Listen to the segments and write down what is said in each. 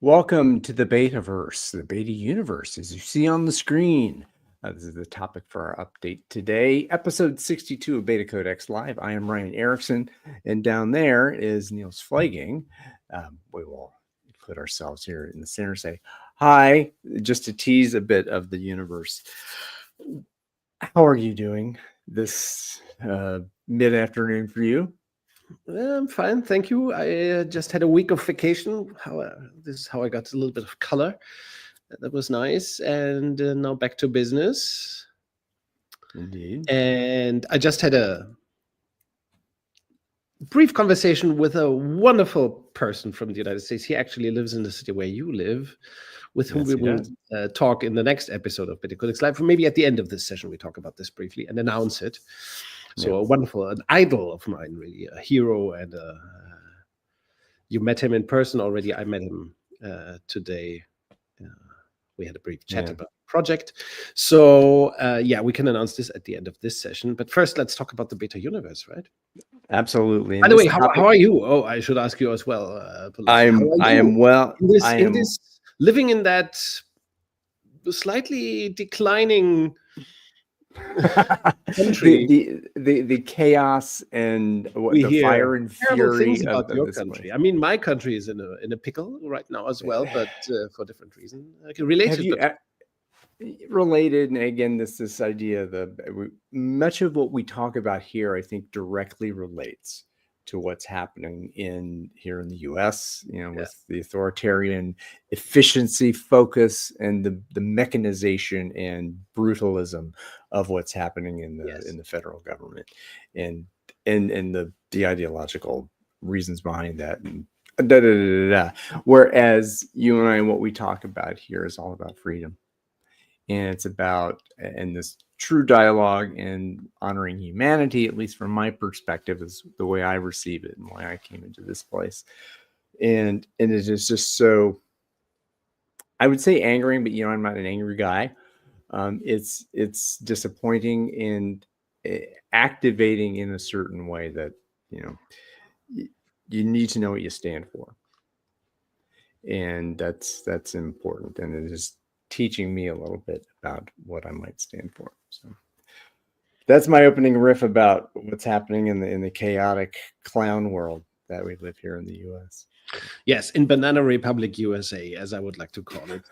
Welcome to the Betaverse, the Beta Universe, as you see on the screen. This is the topic for our update today, episode 62 of BetaCodex Live. I am Ryan Erickson, and down there is Niels Flagging. We will put ourselves here in the center, say hi, just to tease a bit of the universe. How are you doing this mid-afternoon for you? I'm fine, thank you. I just had a week of vacation. This is how I got a little bit of color. That was nice. And now back to business. Indeed. And I just had a brief conversation with a wonderful person from the United States. He actually lives in the city where you live, with whom we will talk in the next episode of BetaCodex Live. Maybe at the end of this session, we talk about this briefly and announce it. So a wonderful, an idol of mine, really, a hero. And you met him in person already. I met him today. We had a brief chat about the project. So we can announce this at the end of this session. But first, let's talk about the Beta Universe, right? Absolutely. By the way, how are you? Oh, I should ask you as well. I am well. In this living in that slightly declining country. the chaos and the fire and fury of your country. Place. I mean, my country is in a pickle right now as well, but for different reasons. Related, and again, this idea much of what we talk about here, I think, directly relates to what's happening here in the U.S. With the authoritarian efficiency focus and the mechanization and brutalism of what's happening in the federal government, and the ideological reasons behind that, and Whereas you and I, and what we talk about here is all about freedom, and it's about this true dialogue and honoring humanity, at least from my perspective, is the way I receive it and why I came into this place. And it is just so, I would say, angering, but I'm not an angry guy. It's disappointing and activating in a certain way that you need to know what you stand for, and that's important, and it is teaching me a little bit about what I might stand for. So that's my opening riff about what's happening in the chaotic clown world that we live here in the U.S. Yes, in Banana Republic, USA, as I would like to call it.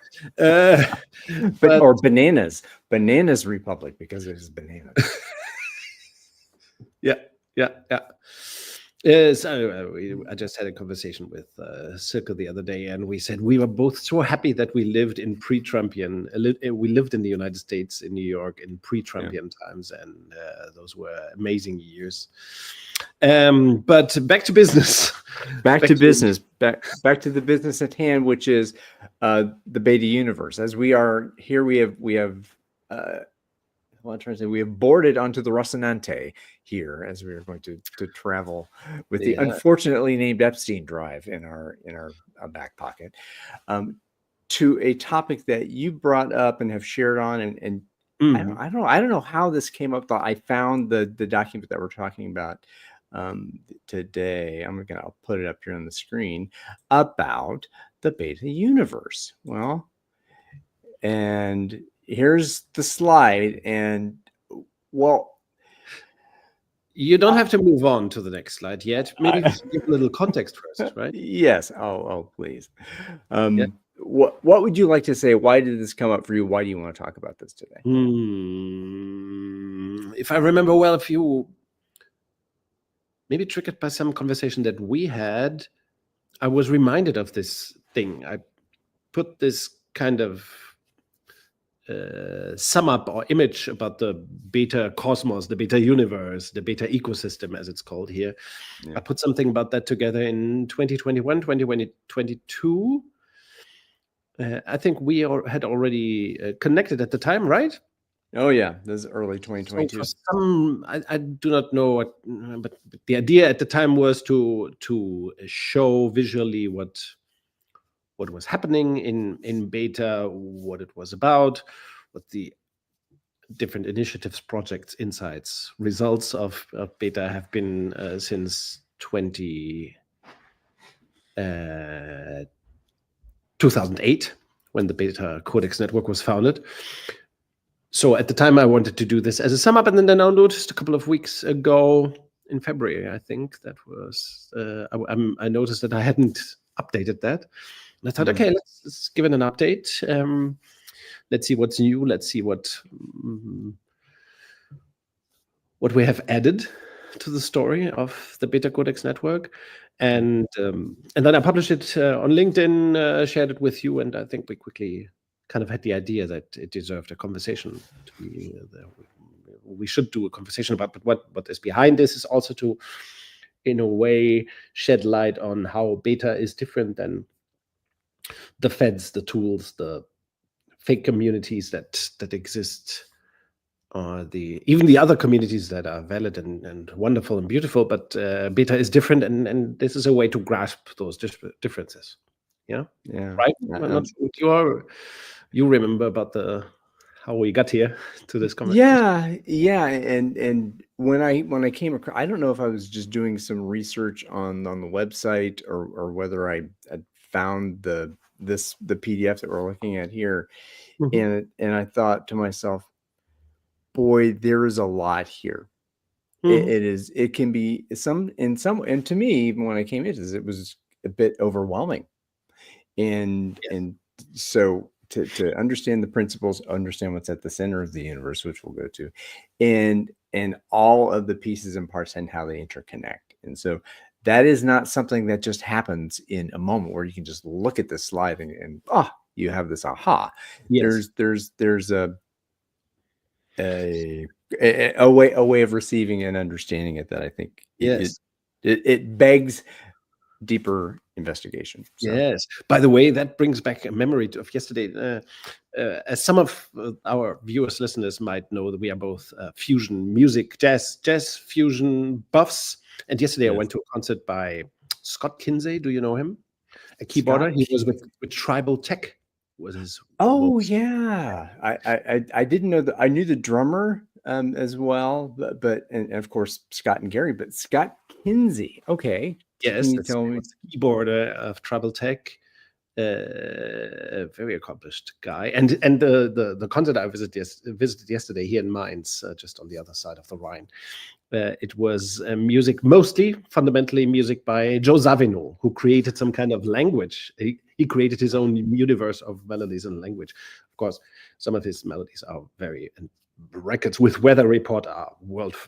Or Bananas Republic, because it is bananas. Yeah. So I just had a conversation with Silke the other day, and we said we were both so happy that we lived in we lived in the United States, in New York, in pre-Trumpian times, and those were amazing years. But back to business. Back to the business at hand, which is the Beta Universe. As we are here, we have we have boarded onto the Rocinante here, as we are going to travel with the unfortunately named Epstein drive in our back pocket, to a topic that you brought up and have shared on, and I don't know how this came up. I found the document that we're talking about today. I'll put it up here on the screen, about the Beta Universe. Well, and here's the slide, and you don't have to move on to the next slide yet. Maybe give a little context first, right? Yes. Oh, please. What would you like to say? Why did this come up for you? Why do you want to talk about this today? If I remember well, if you maybe triggered by some conversation that we had, I was reminded of this thing. I put this kind of sum up or image about the beta cosmos, the beta universe, the beta ecosystem, as it's called here. Yeah. I put something about that together in 2021, 2022. I think we had already connected at the time, right? Oh yeah, this is early 2022. So I do not know but the idea at the time was to show visually what was happening in beta, what it was about, what the different initiatives, projects, insights, results of beta have been since 2020. 2008, when the BetaCodex network was founded. So at the time, I wanted to do this as a sum up, and then I noticed a couple of weeks ago, in February, I think that was, I noticed that I hadn't updated that. And I thought, okay, let's give it an update. Let's see what's new. Let's see what we have added to the story of the BetaCodex network. And then I published it on LinkedIn, shared it with you, and I think we quickly kind of had the idea that it deserved a conversation. We should do a conversation about, but what is behind this is also to, in a way, shed light on how beta is different than the feds, the tools, the fake communities that exist, even the other communities that are valid and wonderful and beautiful. But beta is different, and this is a way to grasp those differences. Yeah. Right. I'm not sure you remember about how we got here to this conversation. Yeah. And when I came across, I don't know if I was just doing some research on the website or whether I had found the PDF that we're looking at here, and I thought to myself, boy, there is a lot here. It can be and to me, even when I came into this, it was a bit overwhelming. And so to understand the principles, understand what's at the center of the universe, which we'll go to, and all of the pieces and parts and how they interconnect. And so that is not something that just happens in a moment where you can just look at this slide and you have this aha. There's a way of receiving and understanding it that I think it begs deeper investigation. So. Yes. By the way, that brings back a memory of yesterday. As some of our viewers, listeners might know, that we are both fusion music, jazz fusion buffs. And yesterday I went to a concert by Scott Kinsey. Do you know him? A keyboarder. He was with Tribal Tech. Was his yeah. I didn't know that. I knew the drummer as well, but and of course Scott and Gary, but Scott Kinsey. Okay. Yes, can you tell me? Keyboarder of Tribal Tech, a very accomplished guy, and the concert I visited yesterday here in Mainz, just on the other side of the Rhine. It was music, fundamentally music by Joe Zawinul, who created some kind of language. He created his own universe of melodies and language. Of course, some of his melodies are very. Records with Weather Report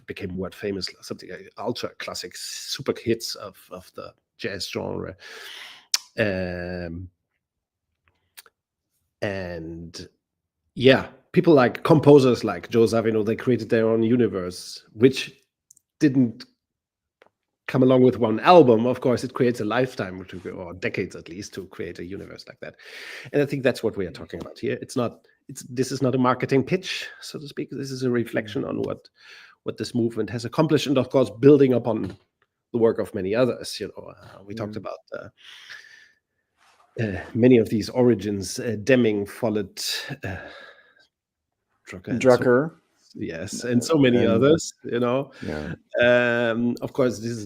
became world famous, something like ultra classic super hits of the jazz genre. And yeah, people like composers like Joe Zawinul, they created their own universe, which didn't come along with one album. Of course, it creates a lifetime or decades at least to create a universe like that. And I think that's what we are talking about here. This is not a marketing pitch, so to speak. This is a reflection on what this movement has accomplished, and of course, building upon the work of many others. We talked about many of these origins: Deming, Follett, Drucker. Yes, and so many others. Of course, this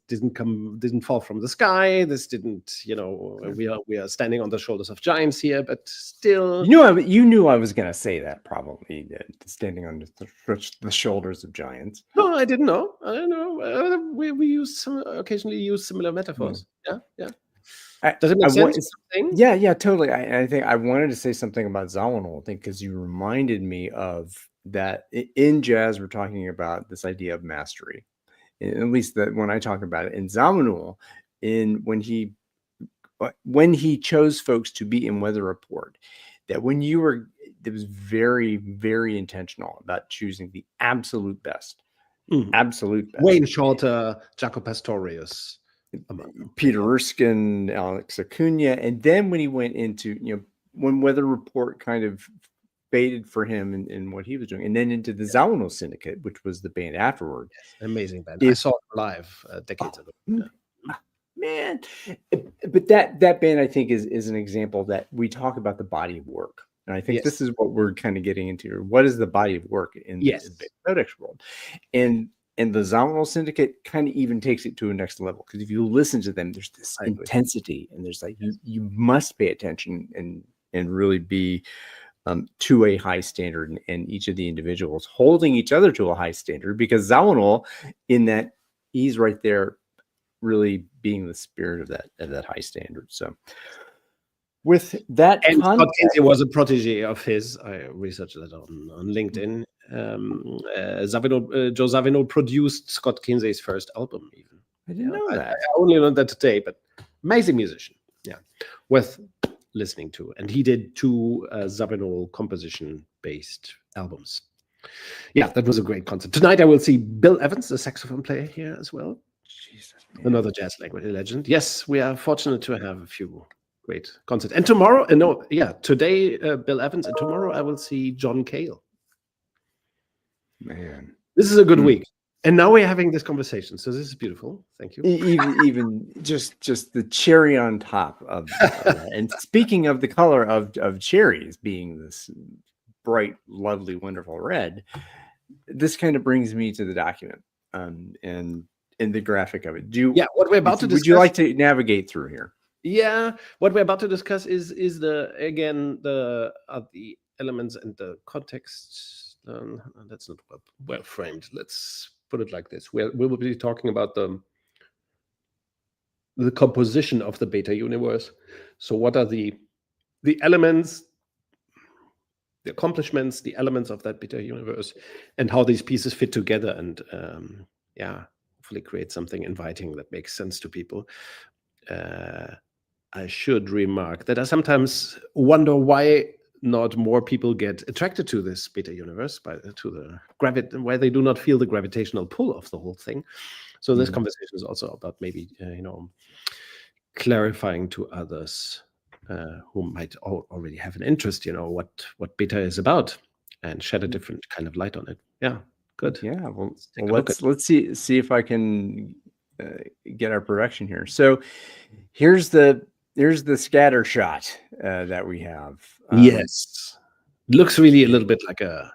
didn't fall from the sky. This didn't, we are standing on the shoulders of giants here, but still. You knew I was going to say that, probably, standing on the shoulders of giants. No, I didn't know. I don't know. We occasionally use similar metaphors. Yeah. Does it make sense? Yeah, totally. I think I wanted to say something about Zawinul, I think, because you reminded me of that. In jazz, we're talking about this idea of mastery, at least that when I talk about it. In Zawinul, when he chose folks to be in Weather Report, that it was very, very intentional about choosing the absolute best. Absolute best. Wayne Shorter, Jaco Pastorius, Peter Erskine, Alex Acuna, and then when he went into, when Weather Report kind of faded for him in what he was doing, and then into the Zawinul Syndicate, which was the band afterward. Yes, amazing band. I saw it live decades ago. Man, but that band, I think, is an example that we talk about the body of work, and I think this is what we're kind of getting into. What is the body of work in the BetaCodex world? And And the Zamanol Syndicate kind of even takes it to a next level, because if you listen to them, there's this intensity, and there's like you must pay attention and really be to a high standard, and each of the individuals holding each other to a high standard, because Zamanol, in that, he's right there, really being the spirit of that high standard. So, with that, and Scott Kinsey was a protege of his. I researched that on LinkedIn. Joe Zawinul produced Scott Kinsey's first album. Even I didn't know that. I only learned that today, but amazing musician. Yeah, worth listening to. And he did 2 Zawinul composition-based albums. Yeah, that was a great concert. Tonight I will see Bill Evans, the saxophone player, here as well. Jesus, another jazz legend. Yes, we are fortunate to have a few great concerts. And tomorrow, today Bill Evans, and tomorrow I will see John Cale. Man, this is a good week. And now we're having this conversation, so this is beautiful. Thank you. Even just the cherry on top of that. And speaking of the color of cherries being this bright, lovely, wonderful red, this kind of brings me to the document and the graphic of it. What we're about to discuss. Would you like to navigate through here? Yeah, what we're about to discuss is the elements and the context. That's not well framed. Let's put it like this. We will be talking about the composition of the beta universe. So what are the elements, the accomplishments, the elements of that beta universe, and how these pieces fit together, and hopefully create something inviting that makes sense to people. I should remark that I sometimes wonder why not more people get attracted to this beta universe, why they do not feel the gravitational pull of the whole thing. So this conversation is also about maybe clarifying to others who might already have an interest, what beta is about, and shed a different kind of light on it. Yeah, good. Yeah, well let's see if I can get our production here. So here's the scatter shot that we have. Yes, looks really a little bit like a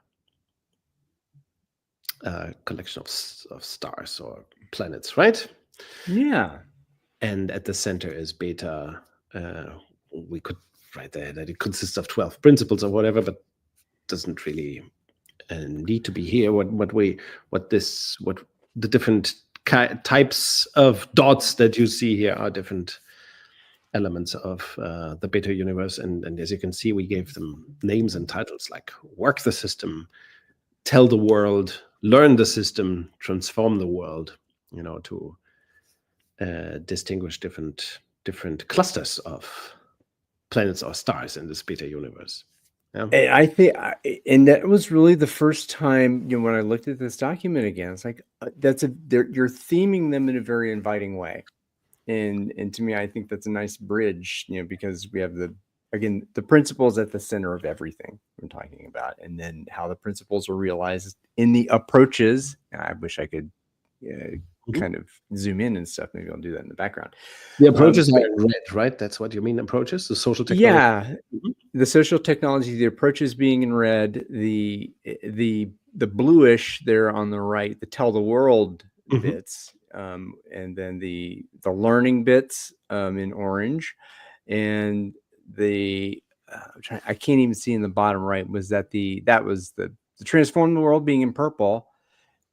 collection of stars or planets, right? Yeah. And at the center is beta. We could write there that it consists of 12 principles or whatever, but doesn't really need to be here. What the different types of dots that you see here are different elements of the beta universe, and as you can see, we gave them names and titles like work the system, tell the world, learn the system, transform the world, to distinguish different clusters of planets or stars in this beta universe. Yeah. I think, and that was really the first time, when I looked at this document again, it's like you're theming them in a very inviting way. And to me, I think that's a nice bridge, because we have the principles at the center of everything we're talking about, and then how the principles are realized in the approaches. I wish I could kind of zoom in and stuff. Maybe I'll do that in the background. The approaches are in red, right? That's what you mean, approaches? The social technology? Yeah, the social technology, the approaches being in red, the bluish there on the right, the tell the world bits. And then the learning bits in orange, and I can't even see in the bottom right, was that the transform the world being in purple,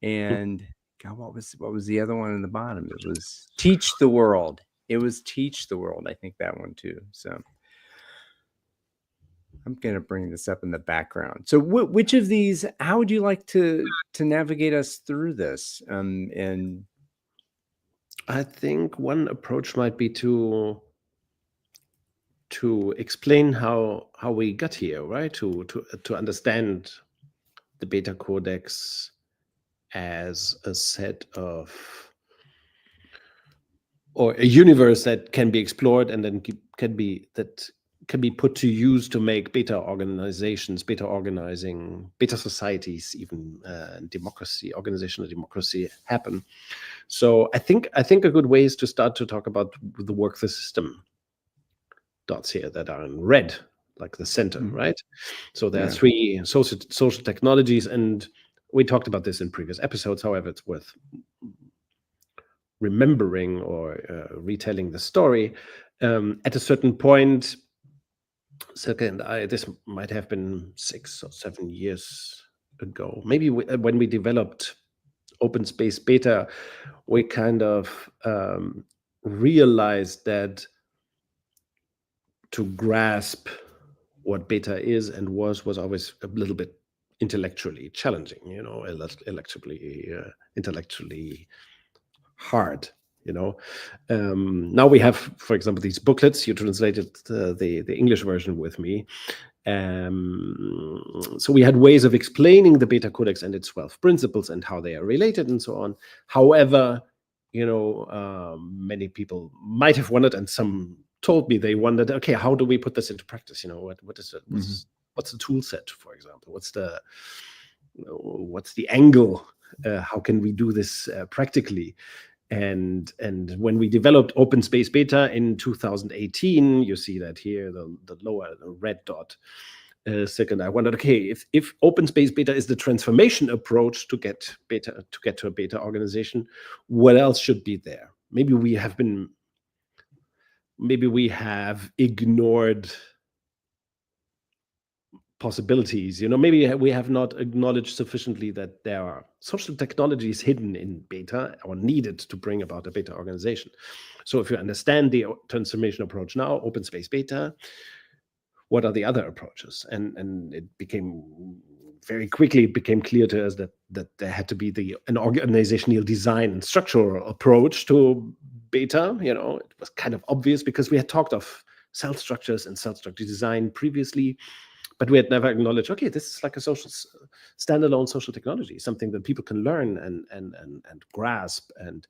and God, what was the other one in the bottom? It was teach the world. It was teach the world. I think that one too. So I'm going to bring this up in the background. So which of these, how would you like to navigate us through this? And I think one approach might be to explain how we got here, right? To understand the BetaCodex as a set of, or a universe that can be explored and then can be put to use to make beta organizations, beta organizing, beta societies, even organizational democracy happen. So I think a good way is to start to talk about the work the system dots here that are in red, like the center, right? So there are 3 social technologies, and we talked about this in previous episodes. However, it's worth remembering or retelling the story. At a certain point, this might have been 6 or 7 years ago, maybe when we developed Open Space Beta, we kind of realized that to grasp what beta is and was always a little bit intellectually challenging, intellectually hard. Now we have, for example, these booklets. You translated the English version with me. So we had ways of explaining the BetaCodex and its 12 principles and how they are related and so on. However, many people might have wondered, and some told me they wondered, okay, how do we put this into practice? What is it? What's the tool set, for example? What's the angle? How can we do this practically? And when we developed Open Space Beta in 2018, you see that here, the lower red dot. Second, I wondered, okay, if Open Space Beta is the transformation approach to get to a beta organization, what else should be there? Maybe we have ignored possibilities. Maybe we have not acknowledged sufficiently that there are social technologies hidden in beta or needed to bring about a beta organization. So if you understand the transformation approach now, Open Space Beta, what are the other approaches? And it became very quickly clear to us that there had to be an organizational design and structural approach to beta. It was kind of obvious because we had talked of cell structures and cell structure design previously, but we had never acknowledged, okay, this is like a standalone social technology, something that people can learn and grasp and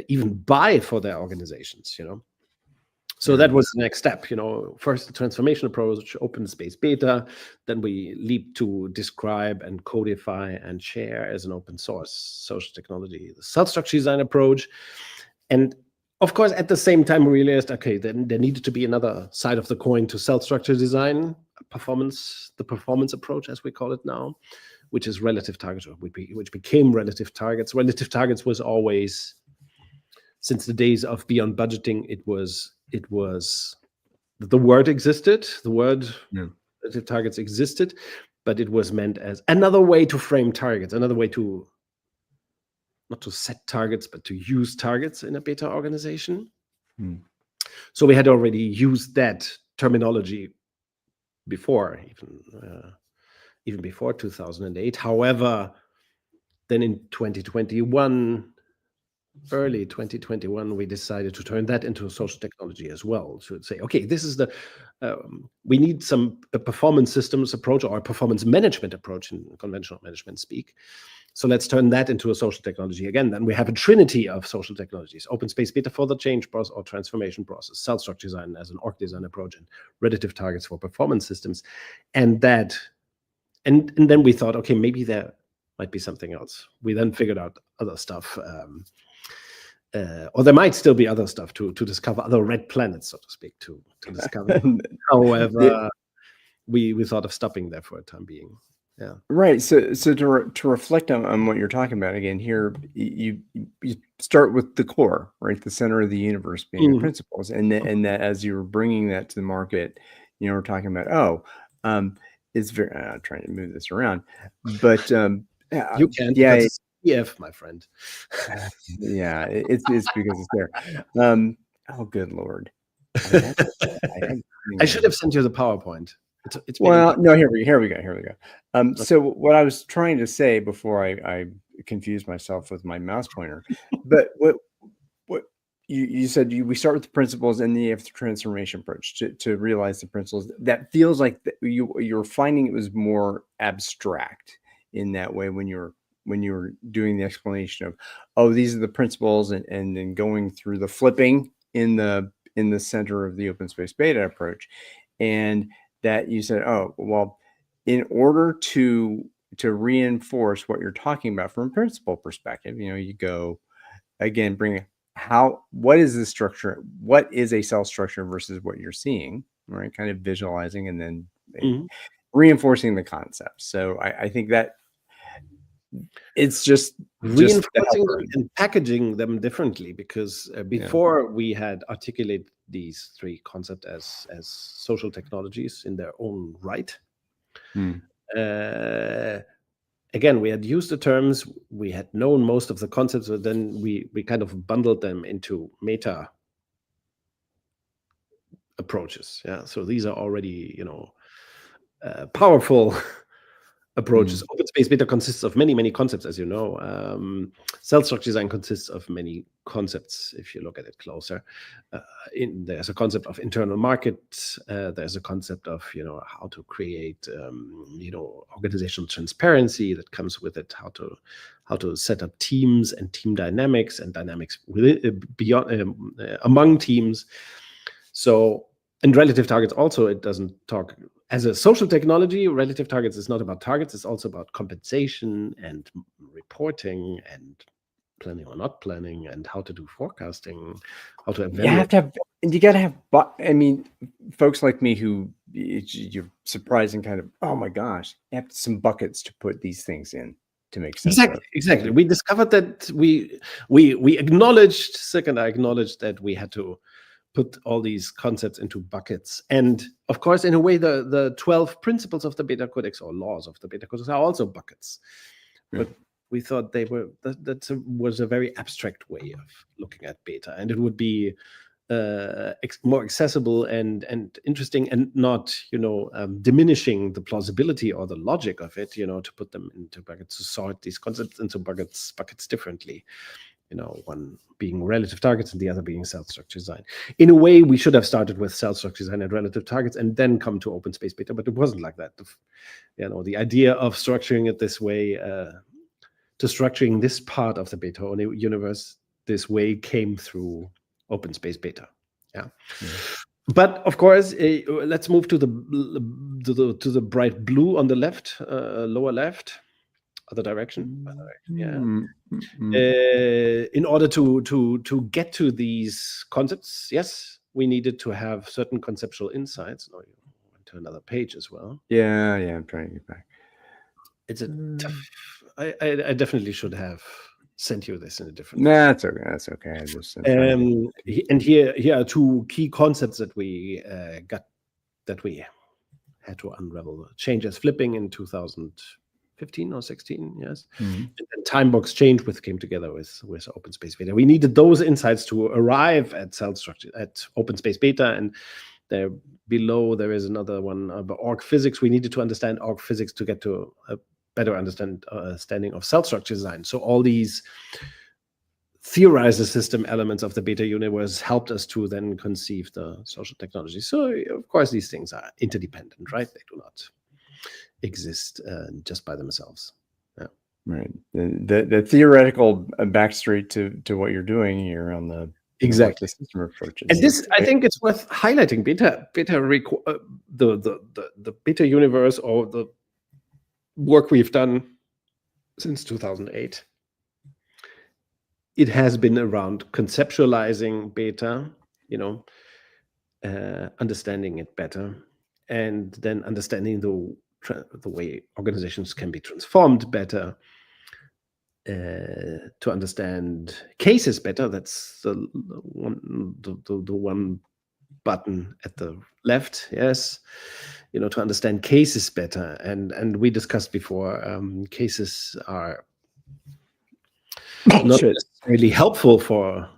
even buy for their organizations. So that was the next step. First the transformation approach, Open Space Beta, then we leap to describe and codify and share as an open source social technology, the cell structure design approach. And of course, at the same time, we realized, okay, then there needed to be another side of the coin to cell structure design, the performance approach, as we call it now, which is relative targets, which became relative targets. Relative targets was always, since the days of Beyond Budgeting, it was the word existed, relative targets existed, but it was meant as another way to frame targets, another way to not to set targets, but to use targets in a beta organization. So we had already used that terminology before, even before 2008. However, then in 2021, early 2021, we decided to turn that into a social technology as well. So say, okay, this is we need a performance systems approach or a performance management approach in conventional management speak. So let's turn that into a social technology again. Then we have a trinity of social technologies: Open Space Beta for the change process or transformation process, cell structure design as an org design approach, and relative targets for performance systems. And then we thought, okay, maybe there might be something else. We then figured out other stuff. Or there might still be other stuff to discover, other red planets, so to speak, to discover. However, we thought of stopping there for a time being. Yeah. Right. So to reflect on what you're talking about again here, you start with the core, right? The center of the universe being the principles, and that as you were bringing that to the market, we're talking about it's very. I'm trying to move this around, but you can't. Yeah, it's EF, my friend. Yeah, it's because it's there. Oh, good Lord! I should have sent you the PowerPoint. It's well, no. Here we go. So what I was trying to say before I confused myself with my mouse pointer, but what you said, we start with the principles and then you have the transformation approach to realize the principles. That feels like you're finding it was more abstract in that way when you were doing the explanation of, oh, these are the principles, and then going through the flipping in the center of the Open Space Beta approach, and that you said, oh, well, in order to reinforce what you're talking about from a principle perspective, you go again, what is the structure? What is a cell structure versus what you're seeing, right? Kind of visualizing and then reinforcing the concept. So I think that it's just reinforcing them and packaging them differently, because before we had articulated these three concepts as social technologies in their own right. Again, we had used the terms, we had known most of the concepts, but then we kind of bundled them into meta approaches. So these are already, powerful approaches. Open space beta consists of many concepts, as you know. Cell structure design consists of many concepts, if you look at it closer. There's a concept of internal market. There's a concept of, how to create, organizational transparency that comes with it, how to set up teams and team dynamics and dynamics beyond among teams. So, and relative targets also, it doesn't talk as a social technology. Relative targets is not about targets, it's also about compensation and reporting and planning or not planning and how to do forecasting, how to evaluate. You gotta have, I mean, folks like me who you're surprising kind of, oh my gosh, you have some buckets to put these things in to make sense. Exactly. We discovered that we acknowledged, I acknowledged that we had to put all these concepts into buckets. And of course, in a way, the 12 principles of the BetaCodex or laws of the BetaCodex are also buckets. But we thought that was a very abstract way of looking at beta, and it would be more accessible and interesting, and not diminishing the plausibility or the logic of it, to put them into buckets, to sort these concepts into buckets differently. One being relative targets and the other being cell structure design. In a way, we should have started with cell structure design and relative targets and then come to open space beta, but it wasn't like that. The idea of structuring it this way, to structuring this part of the beta universe this way, came through open space beta. But of course, let's move to the bright blue on the left, lower left. Other direction. In order to get to these concepts, yes, we needed to have certain conceptual insights. Now you went to another page as well. Yeah, I'm trying to get back. It's a tough. I definitely should have sent you this in a different. Nah, that's okay. That's okay. I just and here are two key concepts that we that we had to unravel. Changes flipping in 2015 or 16, yes. And time box change came together with open space beta. We needed those insights to arrive at cell structure at open space beta, and there below there is another one about org physics. We needed to understand org physics to get to a better understanding of cell structure design. So all these theorize the system elements of the beta universe helped us to then conceive the social technology. So of course these things are interdependent, right? They do not exist just by themselves. Right. The theoretical backstreet to what you're doing here on the exactly system approaches. And this, I think, it's worth highlighting. The beta universe, or the work we've done since 2008. It has been around conceptualizing beta, understanding it better, and then understanding the way organizations can be transformed better, to understand cases better. That's the one button at the left, yes. To understand cases better, and we discussed before, cases are not necessarily helpful for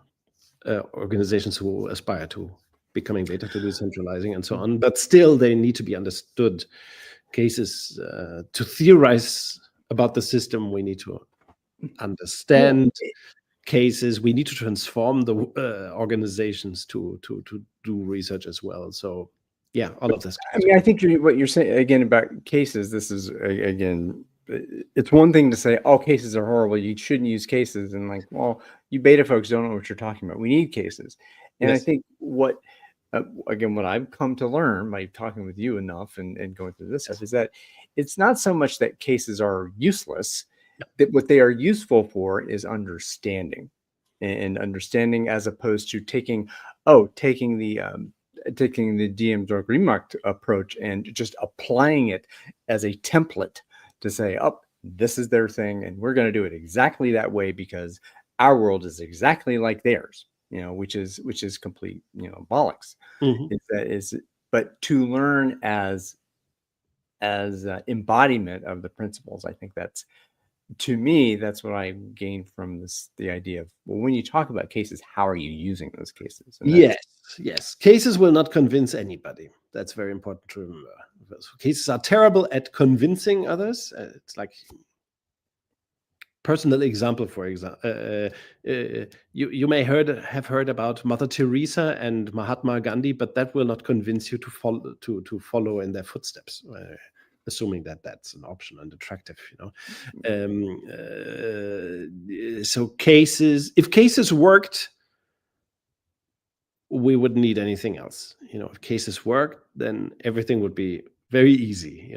organizations who aspire to becoming beta, to decentralizing and so on, but still they need to be understood. Cases, to theorize about the system, we need to understand cases. We need to transform the organizations to do research as well. So yeah, all of this. I mean, I think what you're saying again about cases, this is again, it's one thing to say all cases are horrible, you shouldn't use cases, and like, well, you beta folks don't know what you're talking about. We need cases. And yes. I think what I've come to learn by talking with you enough and going through this stuff is that it's not so much that cases are useless, that what they are useful for is understanding, and understanding, as opposed to taking the DM-Zorg-Remark approach and just applying it as a template to say, this is their thing, and we're going to do it exactly that way because our world is exactly like theirs, which is complete, bollocks. But to learn as embodiment of the principles, I think to me, that's what I gained from the idea of, well, when you talk about cases, how are you using those cases? And yes. Cases will not convince anybody. That's very important to remember. Cases are terrible at convincing others. It's like personal example, for example. You may have heard about Mother Teresa and Mahatma Gandhi, but that will not convince you to follow in their footsteps. Assuming that that's an option and attractive, so if cases worked, we wouldn't need anything else. If cases worked, then everything would be very easy,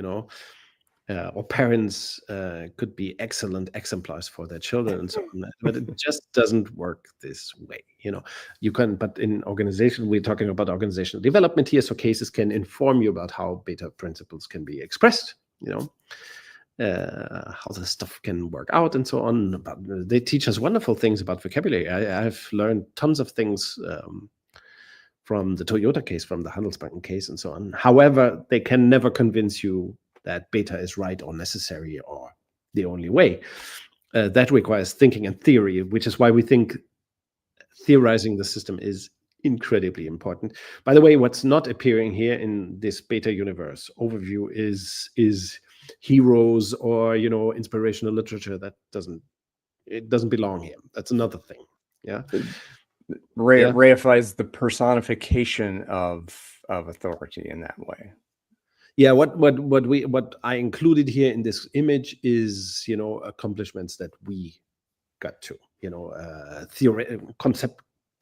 or parents could be excellent exemplars for their children and so on. But it just doesn't work this way. You can, but in organization, we're talking about organizational development here. So cases can inform you about how beta principles can be expressed, how the stuff can work out and so on. But they teach us wonderful things about vocabulary. I've learned tons of things from the Toyota case, from the Handelsbanken case and so on. However, they can never convince you that beta is right or necessary or the only way. That requires thinking and theory, which is why we think theorizing the system is incredibly important. By the way, what's not appearing here in this beta universe overview is heroes or inspirational literature. That doesn't belong here. That's another thing. Yeah. Reifies the personification of authority in that way. Yeah, what I included here in this image is accomplishments that we got to,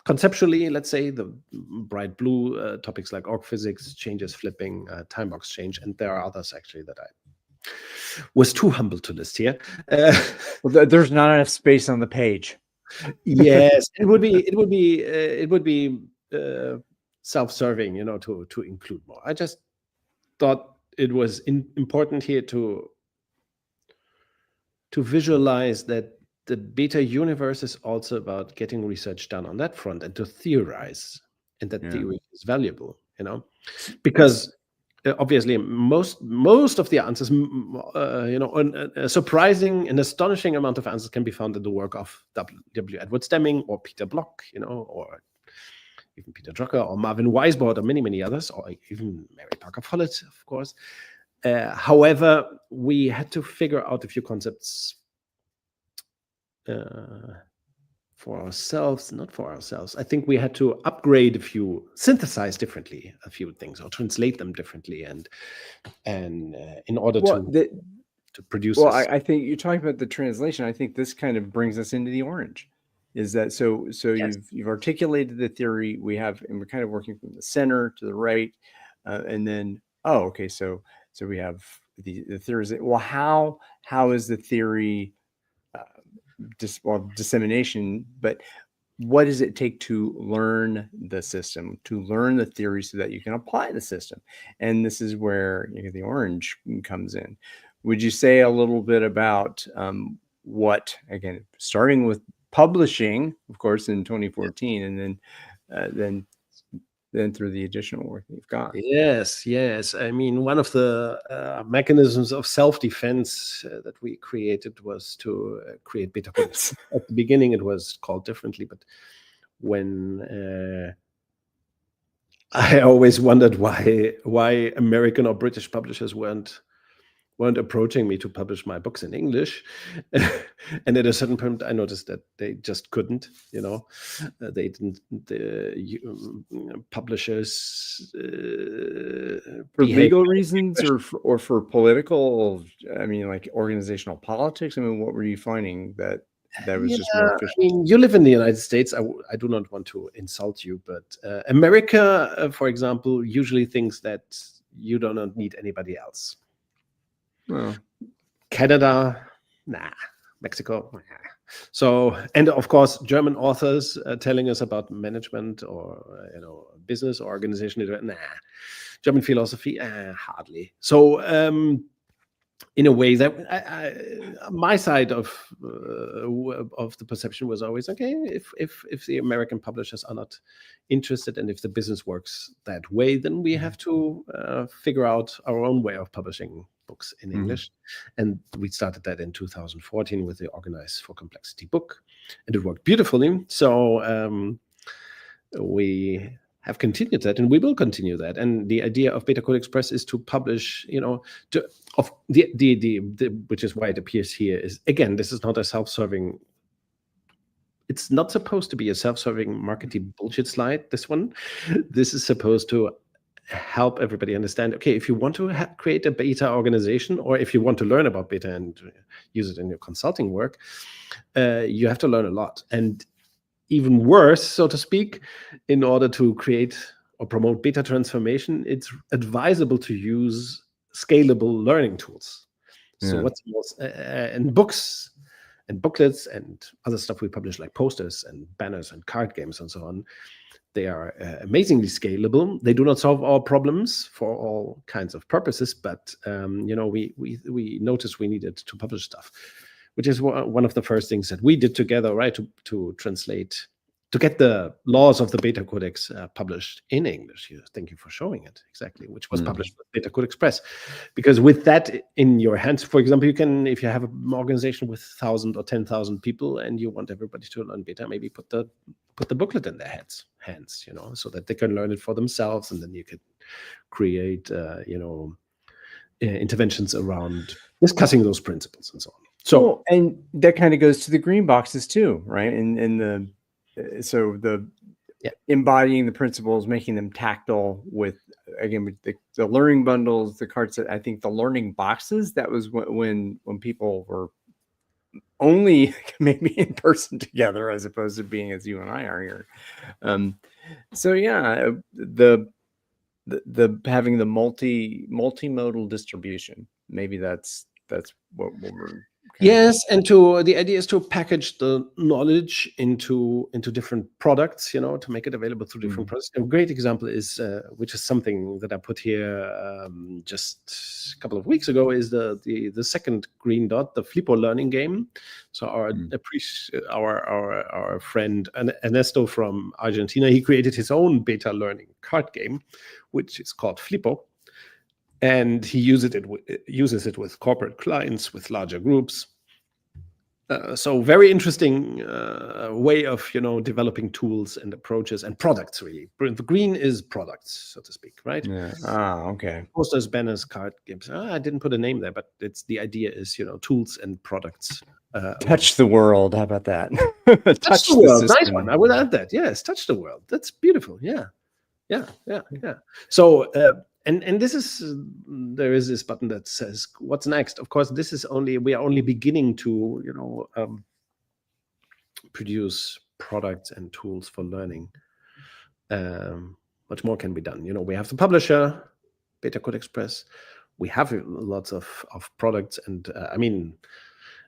conceptually, let's say the bright blue topics like org physics, changes flipping, time box change, and there are others actually that I was too humble to list here. Well, there's not enough space on the page. Yes, it would be self-serving, to include more. I just thought it was important here to visualize that the beta universe is also about getting research done on that front and to theorize, and that theory is valuable, because obviously most of the answers, a surprising and astonishing amount of answers can be found in the work of W. Edward Deming or Peter Block, or even Peter Drucker or Marvin Weisbord or many others, or even Mary Parker Follett, of course. However, we had to figure out a few concepts for ourselves, not for ourselves. I think we had to upgrade synthesize differently a few things, or translate them differently, and in order to produce. Well, I think you're talking about the translation. I think this kind of brings us into the orange. Is that so? Yes. You've articulated the theory we have, and we're kind of working from the center to the right, and then okay, so we have the theories. Well, how is the theory dissemination? But what does it take to learn the system, to learn the theory, so that you can apply the system? And this is where the orange comes in. Would you say a little bit about what, again, starting with publishing, of course, in 2014, and then through the additional work that you've got? Yes. I mean, one of the mechanisms of self-defense that we created was to create BetaCodex. At the beginning, it was called differently, but when I always wondered why American or British publishers weren't approaching me to publish my books in English. And at a certain point, I noticed that they just couldn't, they didn't, publishers... for legal reasons or for political, I mean, like organizational politics? I mean, what were you finding that was just more efficient? I mean, you live in the United States. I do not want to insult you, but America, for example, usually thinks that you do not need anybody else. Well, Canada, nah. Mexico, nah. So, and of course, German authors telling us about management or business or organization, nah. German philosophy, hardly. So in a way that my side of the perception was always, okay, if the American publishers are not interested and if the business works that way, then we have to figure out our own way of publishing books in English. And we started that in 2014 with the Organize for Complexity book, and it worked beautifully. So we have continued that, and we will continue that. And the idea of BetaCodex Press is to publish, which is why it appears here, is, again, this is not a self-serving. It's not supposed to be a self-serving marketing bullshit slide, this one. This is supposed to help everybody understand, okay, if you want to create a beta organization, or if you want to learn about beta and use it in your consulting work, you have to learn a lot. And even worse, so to speak, in order to create or promote beta transformation, it's advisable to use scalable learning tools. So what's most, and books and booklets and other stuff we publish, like posters and banners and card games and so on, they are amazingly scalable. They do not solve all problems for all kinds of purposes, but we noticed we needed to publish stuff, which is one of the first things that we did together, right? To translate, to get the laws of the BetaCodex published in English. Thank you for showing it, exactly, which was published with BetaCodex Press. Because with that in your hands, for example, you can, if you have an organization with 1,000 or 10,000 people and you want everybody to learn beta, maybe put the booklet in their hands, so that they can learn it for themselves, and then you could create, interventions around discussing those principles and so on. So, and that kind of goes to the green boxes too, right? And embodying the principles, making them tactile with the learning bundles, the cards. I think the learning boxes, that was when people were only maybe in person together as opposed to being as you and I are here. The having the multimodal distribution, maybe that's what we're and the idea is to package the knowledge into different products, to make it available through different products. A great example is, which is something that I put here just a couple of weeks ago, is the second green dot, the Flippo learning game. So our friend Ernesto from Argentina, he created his own beta learning card game, which is called Flippo. And he uses it with corporate clients, with larger groups. So very interesting way of developing tools and approaches and products. Really, the green is products, so to speak, right? Yeah. Okay. Posters, banners, card games. I didn't put a name there, but the idea is tools and products. Touch the world. How about that? Touch the world. Nice one. I would add that. Yes, touch the world. That's beautiful. Yeah. So. And this is, there is this button that says, what's next? Of course, we are only beginning to, produce products and tools for learning. Much more can be done. We have the publisher, BetaCodex Press. We have lots of products. And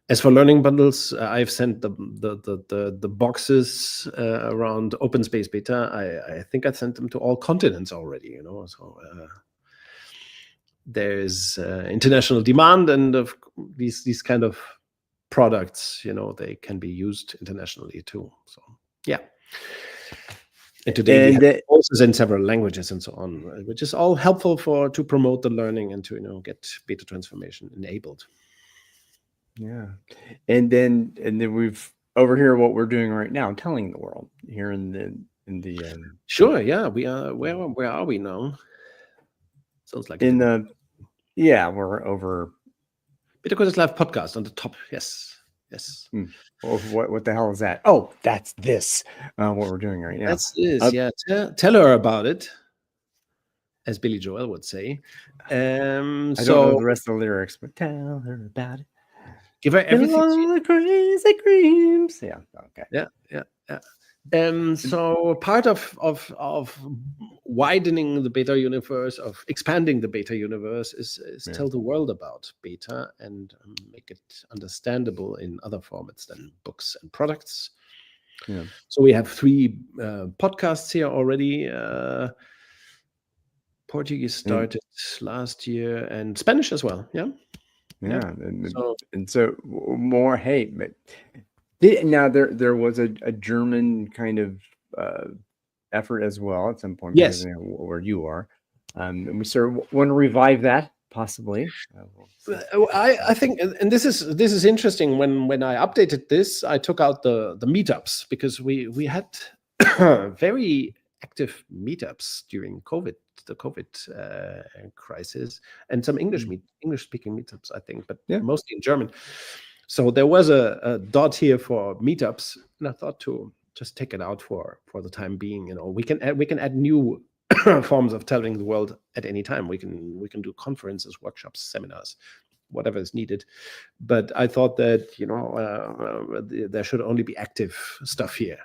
as for learning bundles, I've sent the boxes around open space beta. I think I sent them to all continents already, so there's international demand, and of these kind of products, they can be used internationally too. So yeah. And today we have courses in several languages and so on, which is all helpful to promote the learning and to get beta transformation enabled. Yeah. And then we've over here what we're doing right now, telling the world here in the sure, yeah, we are. Where are we now? Sounds like we're over BetaCodex Live podcast on the top. Yes. Well, what the hell is that? Oh, that's this. What we're doing right now. That's this. Tell her about it, as Billy Joel would say. I don't know the rest of the lyrics, but tell her about it. Give her everything. All the crazy creams. Yeah. Okay. Yeah. So part of widening the beta universe, of expanding the beta universe, is tell the world about beta and make it understandable in other formats than books and products. Yeah. So we have 3 podcasts here already. Portuguese started last year, and Spanish as well. Yeah. Yeah. So And so more, hey, but now there was a German kind of effort as well at some point, because yes, where you are, and we sort of want to revive that possibly. We'll see. I think, and this is interesting. When I updated this, I took out the meetups, because we had very active meetups during the COVID crisis, and some English speaking meetups, I think, but Yeah. mostly in German. So there was a dot here for meetups, and I thought to just take it out for the time being. We can add new forms of telling the world at any time. We can do conferences, workshops, seminars, whatever is needed. But I thought that there should only be active stuff here.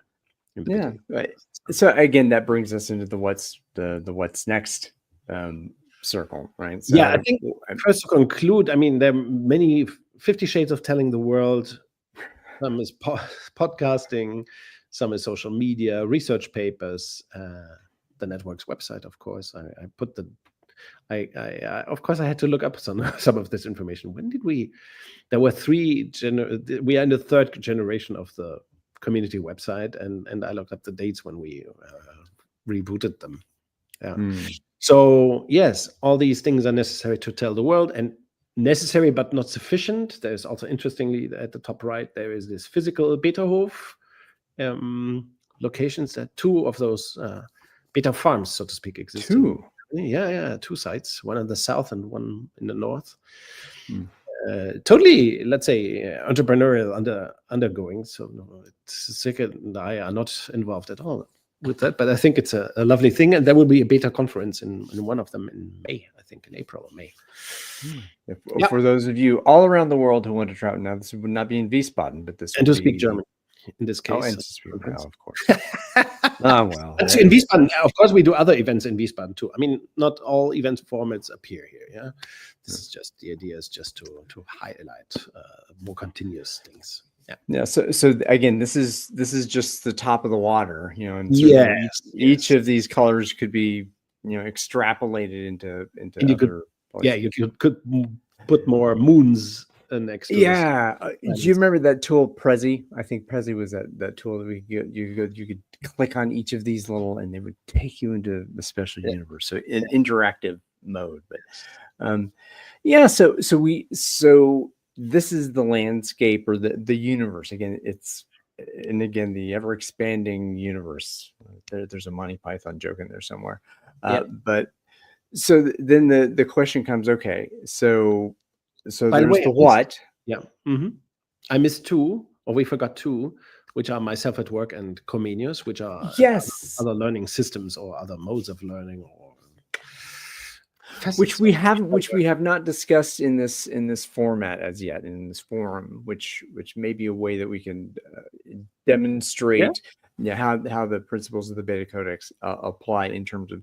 Yeah. Right. So again, that brings us into the what's next circle, right? So yeah, I think first to conclude, I mean, there are many 50 shades of telling the world. Some is podcasting, some is social media, research papers, the network's website, of course. I put the of course, I had to look up some of this information. When did we? There were we are in the third generation of the community website, and I looked up the dates when we rebooted them. Yeah. So yes, all these things are necessary to tell the world, and necessary but not sufficient. There's also, interestingly, at the top right, there is this physical BetaHof locations. That two of those beta farms, so to speak, exist. Two. Yeah, two sites, one in the south and one in the north. Totally, let's say, entrepreneurial undergoing. So Sigurd and I are not involved at all with that, but I think it's a lovely thing, and there will be a beta conference in one of them in May, I think, in April or May. For those of you all around the world who want to travel, now this would not be in Wiesbaden, but this and would to speak German in this case. and to speak, of course. Well. Actually, in Wiesbaden, of course, we do other events in Wiesbaden too. I mean, not all event formats appear here. Yeah, this is just, the idea is just to highlight more continuous things. Yeah. So again, this is just the top of the water, and each of these colors could be, extrapolated into other places. Yeah, you could put more moons next to do you remember that tool Prezi? I think Prezi was that tool that you could click on each of these little, and they would take you into the special universe. So in interactive mode. But so this is the landscape, or the universe. Again, the ever expanding universe. There's a Monty Python joke in there somewhere. But so then the question comes, okay, so there's the what. I missed two, or we forgot two, which are Myself at Work and Comenius, which are other learning systems or other modes of learning, or which we have not discussed in this format as yet, in this forum, which may be a way that we can demonstrate how the principles of the BetaCodex apply in terms of,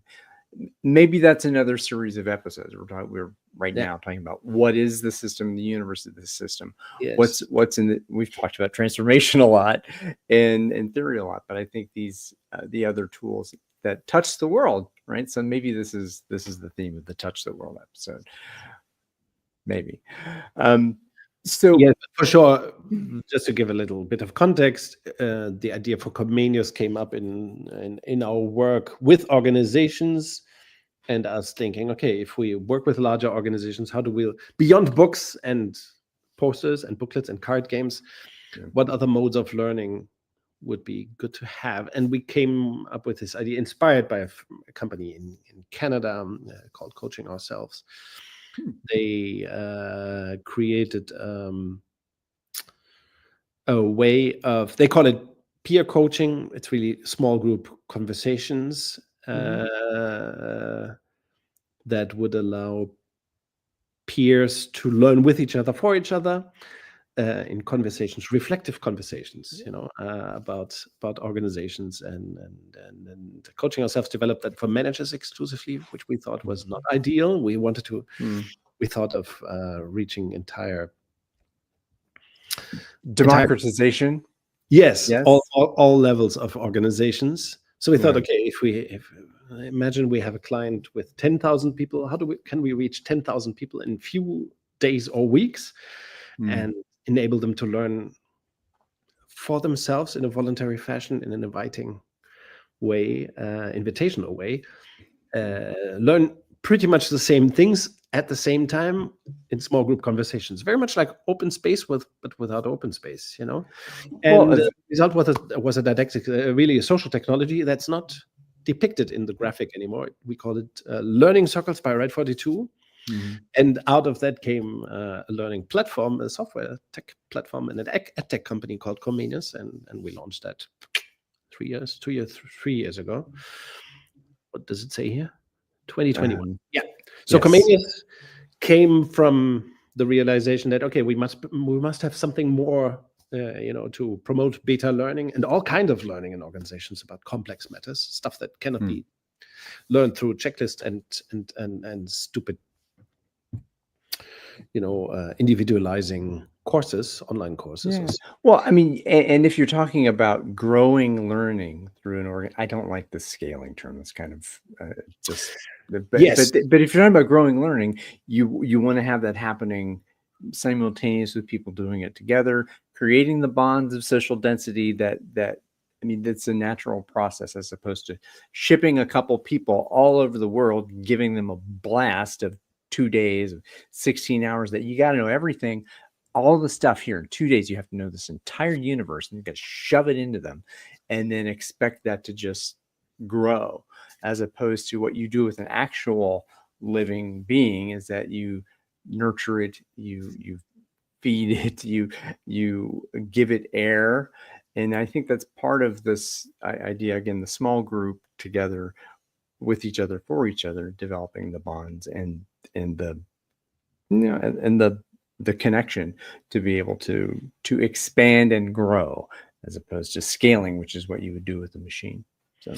maybe that's another series of episodes. We're right now talking about what is the system, the universe of the system. What's in it. We've talked about transformation a lot and theory a lot, but I think these the other tools that touch the world, right? So maybe this is the theme of the Touch the World episode. Maybe. So for sure. Just to give a little bit of context, the idea for Comenius came up in our work with organizations, and us thinking, okay, if we work with larger organizations, how do we, beyond books and posters and booklets and card games, what other modes of learning would be good to have? And we came up with this idea, inspired by a company in Canada called Coaching Ourselves. They created a way of, they call it peer coaching. It's really small group conversations that would allow peers to learn with each other, for each other, in conversations, reflective conversations, about organizations, and Coaching Ourselves developed that for managers exclusively, which we thought was not ideal. We wanted to, we thought of reaching entire democratization. Yes. All levels of organizations. So we thought, okay, if imagine we have a client with 10,000 people, can we reach 10,000 people in few days or weeks, and enable them to learn for themselves in a voluntary fashion, in an inviting way, invitational way, learn pretty much the same things at the same time in small group conversations, very much like open space but without open space, And the result was a didactic, really a social technology that's not depicted in the graphic anymore. We call it learning circles by Red 42. And out of that came a learning platform, a software tech platform, and an ed tech company called Comenius, and we launched that 3 years ago. What does it say here? 2021. Yeah. So yes. Comenius came from the realization that, okay, we must have something more, to promote beta learning and all kinds of learning in organizations about complex matters, stuff that cannot be learned through checklists and stupid, individualizing courses, online courses. Yeah. Well, I mean, and if you're talking about growing learning through an organ, I don't like the scaling term. It's kind of just, but if you're talking about growing learning, you want to have that happening simultaneous with people doing it together, creating the bonds of social density that I mean, that's a natural process, as opposed to shipping a couple people all over the world, giving them a blast of 2 days, 16 hours that you got to know everything. All the stuff here in 2 days, you have to know this entire universe, and you got to shove it into them and then expect that to just grow, as opposed to what you do with an actual living being is that you nurture it, you feed it, you give it air. And I think that's part of this idea, again, the small group together with each other, for each other, developing the bonds and the, and the connection to be able to expand and grow, as opposed to scaling, which is what you would do with a machine. So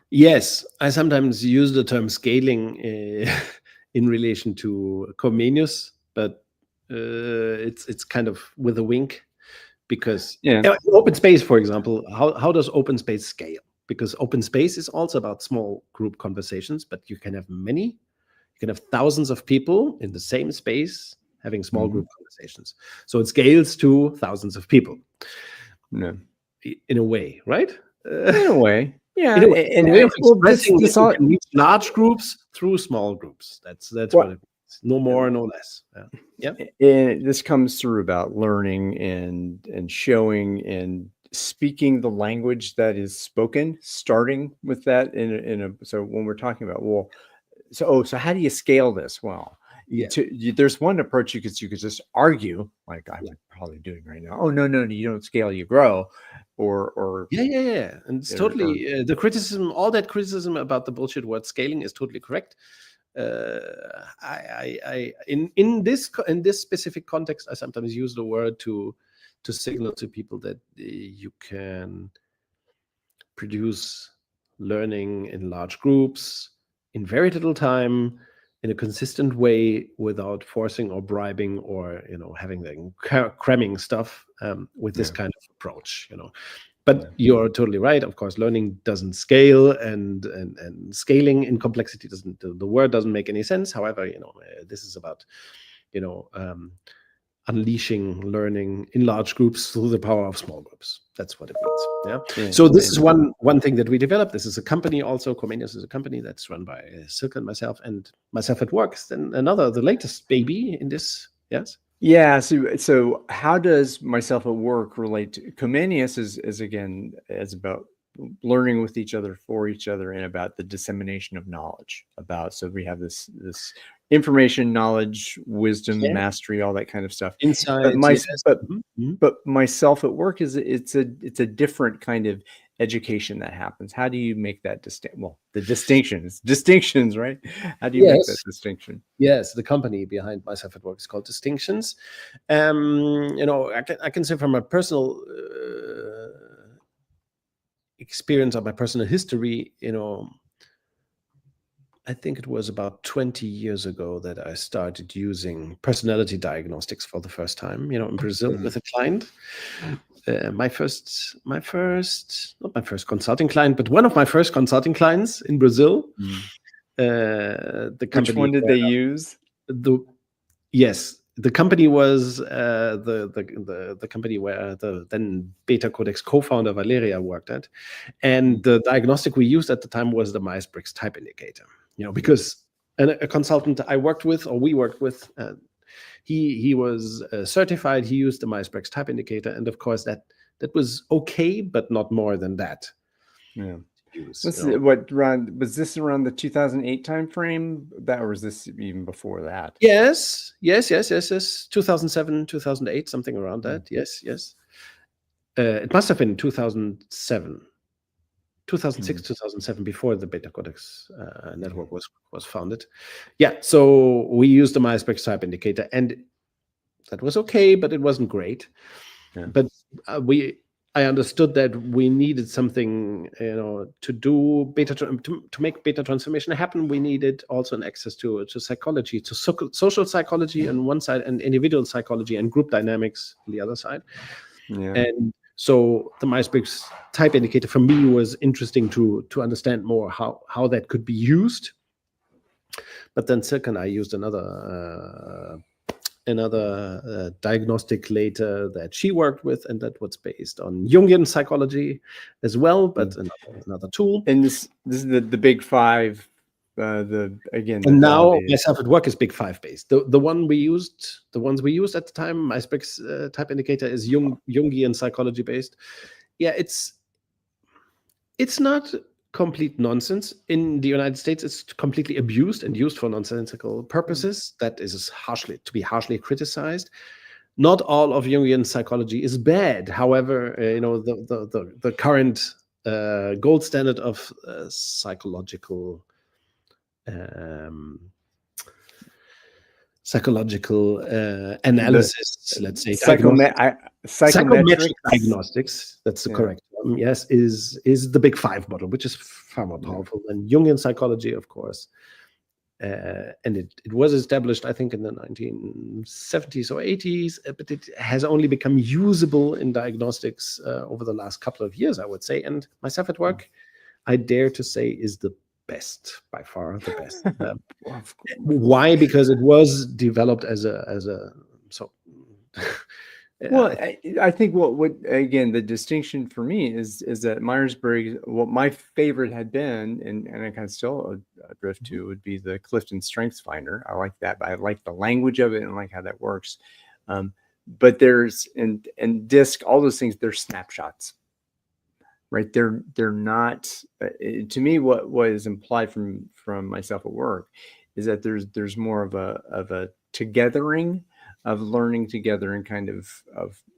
yes, I sometimes use the term scaling in relation to Comenius, but it's kind of with a wink, because open space, for example, how does open space scale? Because open space is also about small group conversations, but you can have many. You can have thousands of people in the same space having small group conversations. So it scales to thousands of people. No. In a way, right? In a way. Yeah. In a way of expressing this you can reach large groups through small groups. That's what it means. No more, no less. Yeah. And this comes through about learning and showing and speaking the language that is spoken, starting with that so when we're talking about, well, so how do you scale this? Well, there's one approach you could just argue, like I'm probably doing right now. Oh, no, you don't scale, you grow, or and it's totally the criticism, all that criticism about the bullshit word scaling is totally correct. In this specific context, I sometimes use the word to signal to people that you can produce learning in large groups in very little time, in a consistent way, without forcing or bribing or having them cramming stuff with this kind of approach. But you're totally right. Of course, learning doesn't scale, and scaling in complexity doesn't. The word doesn't make any sense. However, this is about unleashing learning in large groups through the power of small groups. That's what it means. Yeah. So this is one thing that we developed. This is a company also. Comenius is a company that's run by Silke and myself at work. Then the latest baby in this. Yes. Yeah. So how does myself at work relate to Comenius? Is again, as about learning with each other, for each other, and about the dissemination of knowledge. So we have this information, knowledge, wisdom, mastery, all that kind of stuff. Insight. But myself at work it's a different kind of education that happens. How do you make that distinct? Well, the distinctions, right? How do you make that distinction? Yes, the company behind myself at work is called Distinctions. I can say from a personal experience of my personal history, I think it was about 20 years ago that I started using personality diagnostics for the first time, in Brazil with a client. Not my first consulting client, but one of my first consulting clients in Brazil. The company. Which one did they use? Yes, the company was the company where the then BetaCodex co-founder Valeria worked at, and the diagnostic we used at the time was the Myers-Briggs type indicator. Because a consultant we worked with, he was certified. He used the Myers-Briggs type indicator, and of course that was okay, but not more than that. Yeah. Was this around the 2008 timeframe? Or was this even before that? Yes. 2007, 2008, something around that. Yes. It must have been 2007, 2006, 2007, before the BetaCodex network was founded. Yeah. So we used the Myers-Briggs type indicator, and that was okay, but it wasn't great. Yeah. But I understood that we needed something, to do to make beta transformation happen. We needed also an access to psychology, to social psychology on one side, and individual psychology and group dynamics on the other side. Yeah. And so the Myers-Briggs type indicator for me was interesting to understand more how that could be used. But then second, I used another diagnostic later that she worked with, and that was based on Jungian psychology as well, but another tool. And this is the big five. And now myself at work is big five based. The ones we used at the time, Myers-Briggs type indicator, is Jungian psychology based. Yeah, it's not complete nonsense. In the United States, it's completely abused and used for nonsensical purposes. That is to be harshly criticized. Not all of Jungian psychology is bad. However, the current gold standard of psychological analysis, let's say psychometric diagnostics, that's the correct one, yes, is the big five model, which is far more powerful than Jungian psychology, of course. And it was established, I think, in the 1970s or 80s, but it has only become usable in diagnostics over the last couple of years, I would say. And myself at work, I dare to say, is the best, by far the best. Why? Because it was developed as a well, I think what again, the distinction for me is that Myers-Briggs, what my favorite had been, and I kind of still drift to, would be the Clifton Strengths Finder. I like that. I like the language of it and like how that works. But there's and DISC, all those things, they're snapshots, right? They're not. To me, what is implied from myself at work is that there's more of a togethering, of learning together, and kind of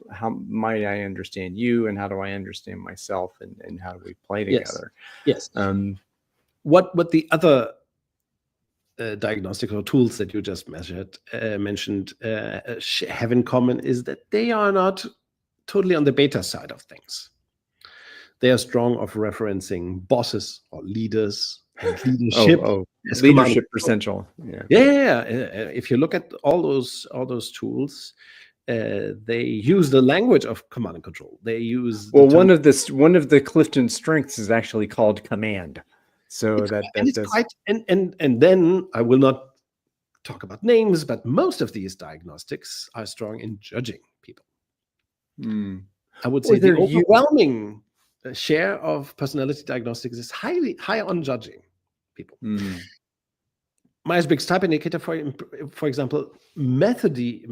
how might I understand you, and how do I understand myself, and how do we play together? Yes. What the other diagnostic tools that you just mentioned have in common is that they are not totally on the beta side of things. They are strong of referencing bosses or leaders and leadership. Leadership essential. Yeah. If you look at all those tools, they use the language of command and control. They use one of the Clifton strengths is actually called command. So and then I will not talk about names, but most of these diagnostics are strong in judging people. I would say the overwhelming share of personality diagnostics is high on judging people. Myers-Briggs type indicator, for example, methodology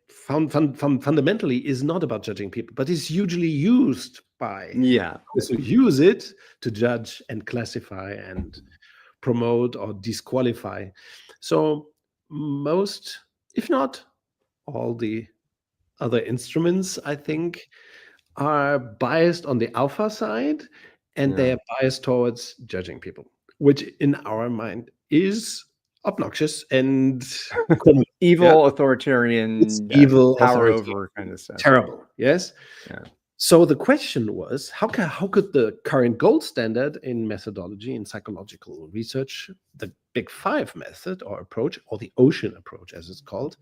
fundamentally is not about judging people, but is hugely used by those who use it to judge and classify and promote or disqualify. So most, if not all, the other instruments, I think, are biased on the alpha side, and they are biased towards judging people, which in our mind is obnoxious and evil, authoritarian, evil, power over kind of stuff. Terrible. Yes. So the question was, how could the current gold standard in methodology and psychological research, the Big Five method or approach, or the ocean approach as it's called,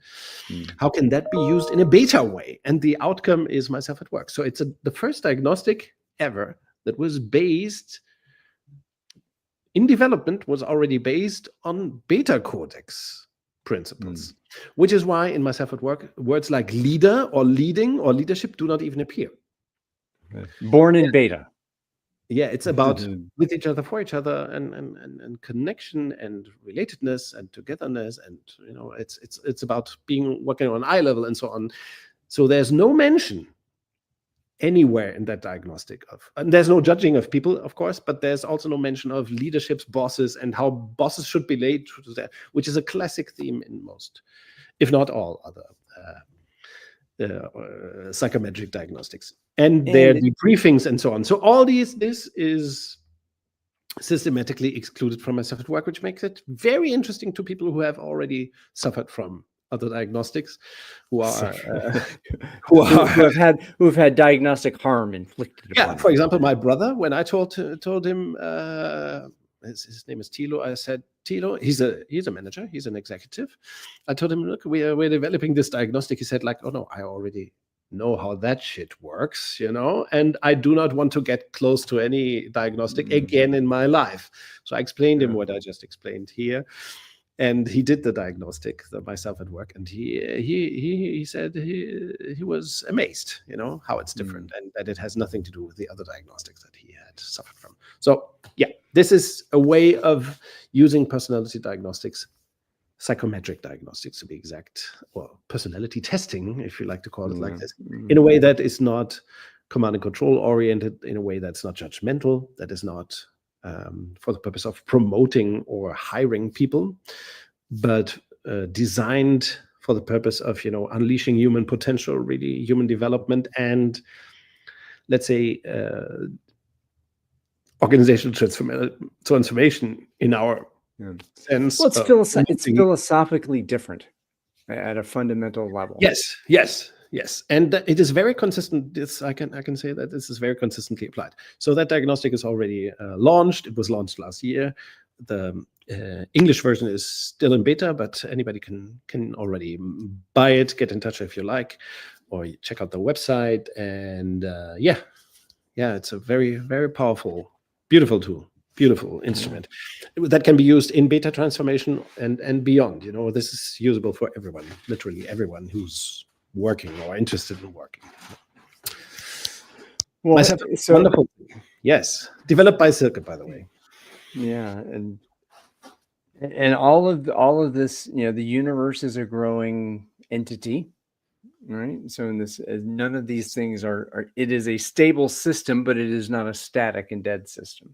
how can that be used in a beta way? And the outcome is myself at work. So it's the first diagnostic ever that was based in development, was already based on BetaCodex. principles, which is why in myself at work, words like leader or leading or leadership do not even appear. Born in beta. Yeah, it's about with each other, for each other, and connection and relatedness and togetherness, and it's about working on eye level and so on. So there's no mention anywhere in that diagnostic and there's no judging of people, of course, but there's also no mention of leaderships, bosses, and how bosses should be laid to that, which is a classic theme in most, if not all, other psychometric diagnostics and their debriefings and so on. So all this is systematically excluded from myself at work, which makes it very interesting to people who have already suffered from other diagnostics, who have had diagnostic harm inflicted upon them. For example, my brother, when I told him his name is Thilo, I said, Thilo, he's a manager, he's an executive. I told him, look, we're developing this diagnostic. He said, like, oh no, I already know how that shit works, and I do not want to get close to any diagnostic again in my life. So I explained him what I just explained here. And he did the diagnostic, myself at work, and he said he was amazed, how it's different and that it has nothing to do with the other diagnostics that he had suffered from. So yeah, this is a way of using personality diagnostics, psychometric diagnostics to be exact, or personality testing, if you like to call it like this, in a way that is not command and control oriented, in a way that's not judgmental, that is not for the purpose of promoting or hiring people, but designed for the purpose of, unleashing human potential, really human development, and let's say organizational transformation in our sense. Well, it's philosophically different at a fundamental level. Yes, and it is very consistent. I can say that this is very consistently applied. So that diagnostic is already launched. It was launched last year. The English version is still in beta, but anybody can already buy it. Get in touch if you like, or check out the website. And it's a very, very powerful, beautiful tool. Beautiful instrument that can be used in beta transformation and beyond. This is usable for everyone, literally everyone who's working or interested in working. Well, it's wonderful. Yes, developed by Silke, by the way. Yeah, and all of this, the universe is a growing entity, right? So in this, none of these things are. It is a stable system, but it is not a static and dead system.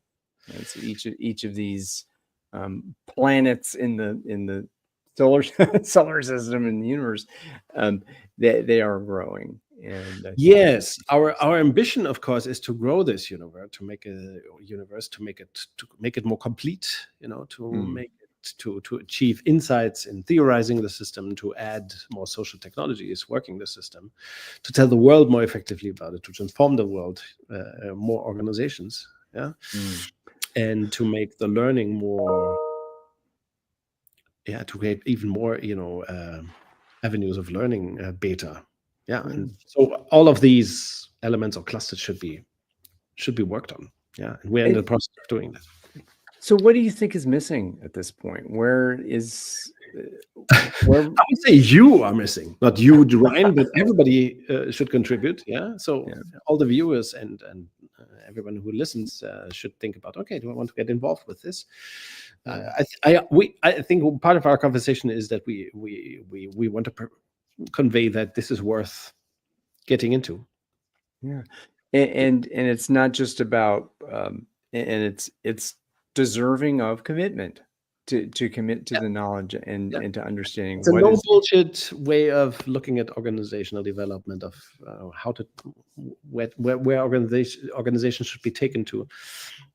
Right? So each of these planets in the solar system in the universe, they are growing. And yes, our ambition, of course, is to grow this universe, to make it more complete, to achieve insights in theorizing the system, to add more social technologies working the system, to tell the world more effectively about it, to transform the world, more organizations, and to make the learning more, to create even more, avenues of learning, beta. And so all of these elements or clusters should be worked on. And we're in the process of doing that. So what do you think is missing at this point? I would say you are missing, not you, Ryan, but everybody should contribute. So all the viewers and everyone who listens should think about, okay, do I want to get involved with this? I think part of our conversation is that we want to convey that this is worth getting into. And it's not just about and it's deserving of commitment to commit to the knowledge and to understanding. It's a no bullshit way of looking at organizational development, of how to where organizations should be taken to.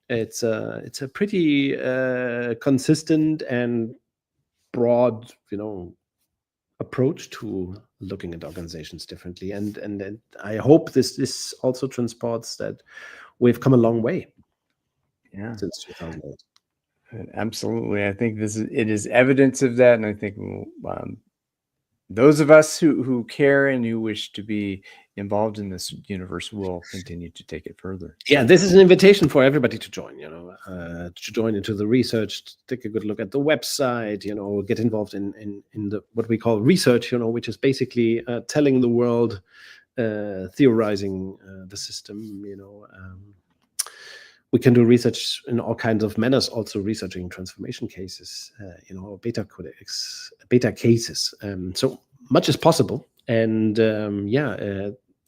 It's a pretty consistent and broad, approach to looking at organizations differently, and I hope this also transports that we've come a long way since 2008. Absolutely. I think it is evidence of that, and I think those of us who care and who wish to be involved in this universe will continue to take it further. Yeah, this is an invitation for everybody to join, to join into the research, to take a good look at the website, get involved in the what we call research, which is basically telling the world, theorizing the system, we can do research in all kinds of manners, also researching transformation cases, BetaCodex, beta cases. So much is possible. And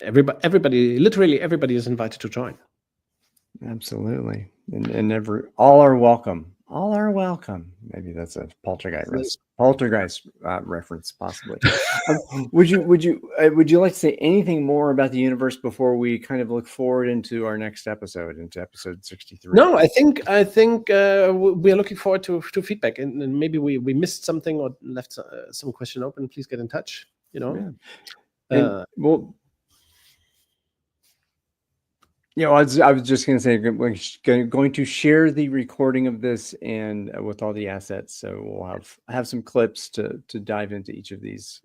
everybody, literally everybody is invited to join. Absolutely. And all are welcome. All are welcome. Maybe that's a poltergeist reference, possibly. Would you like to say anything more about the universe before we kind of look forward into our next episode, into episode 63? No, I think we are looking forward to feedback, and maybe we missed something or left some question open. Please get in touch. Yeah. I was just going to say, we're going to share the recording of this and with all the assets. So we'll have some clips to dive into each of these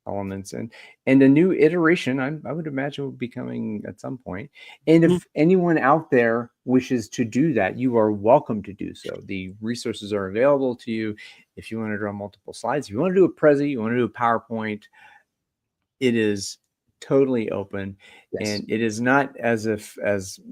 elements, and a new iteration I would imagine will be coming at some point. And if anyone out there wishes to do that, you are welcome to do so. The resources are available to you. If you want to draw multiple slides, if you want to do a Prezi, you want to do a PowerPoint, it is totally open. Yes. And it is not as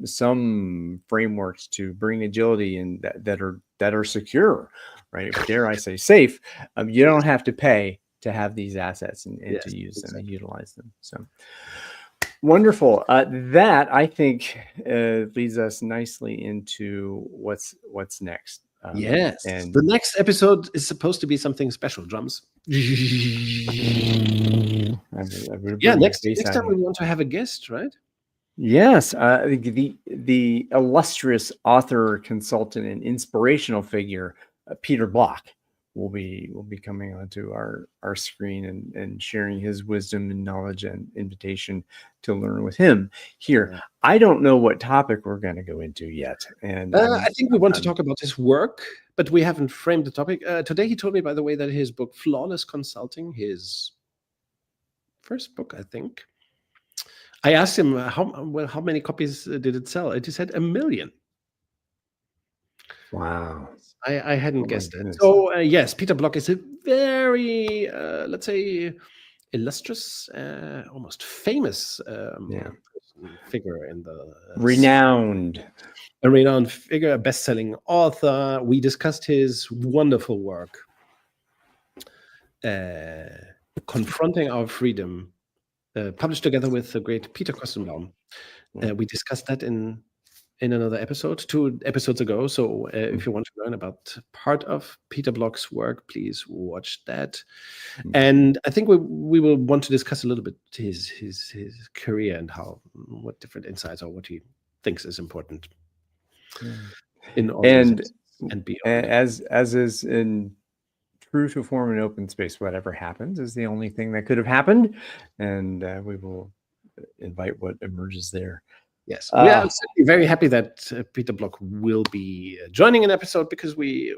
some frameworks to bring agility in that are secure, right? Dare I say safe. You don't have to pay to have these assets and to use them and utilize them. So wonderful. That I think leads us nicely into what's next. Yes, and the next episode is supposed to be something special. Drums. Next time we want to have a guest, right? Yes, the illustrious author, consultant, and inspirational figure, Peter Block, will be coming onto our screen and sharing his wisdom and knowledge and invitation to learn with him here. Yeah. I don't know what topic we're going to go into yet, and I think we want to talk about his work, but we haven't framed the topic. Today he told me, by the way, that his book Flawless Consulting, his first book, I think. I asked him how many copies did it sell, and he said 1 million. Wow. I hadn't guessed it. So yes, Peter Block is a very, let's say, illustrious, almost famous figure in the a renowned figure, a best-selling author. We discussed his wonderful work, Confronting Our Freedom, published together with the great Peter Kostenbaum. We discussed that in another episode, 2 episodes ago. So if you want to learn about part of Peter Block's work, please watch that. And I think we will want to discuss a little bit his career and what different insights or what he thinks is important in all and beyond. As is in true to form an open space, whatever happens is the only thing that could have happened, and we will invite what emerges there. Yes, we are certainly very happy that Peter Block will be joining an episode, because we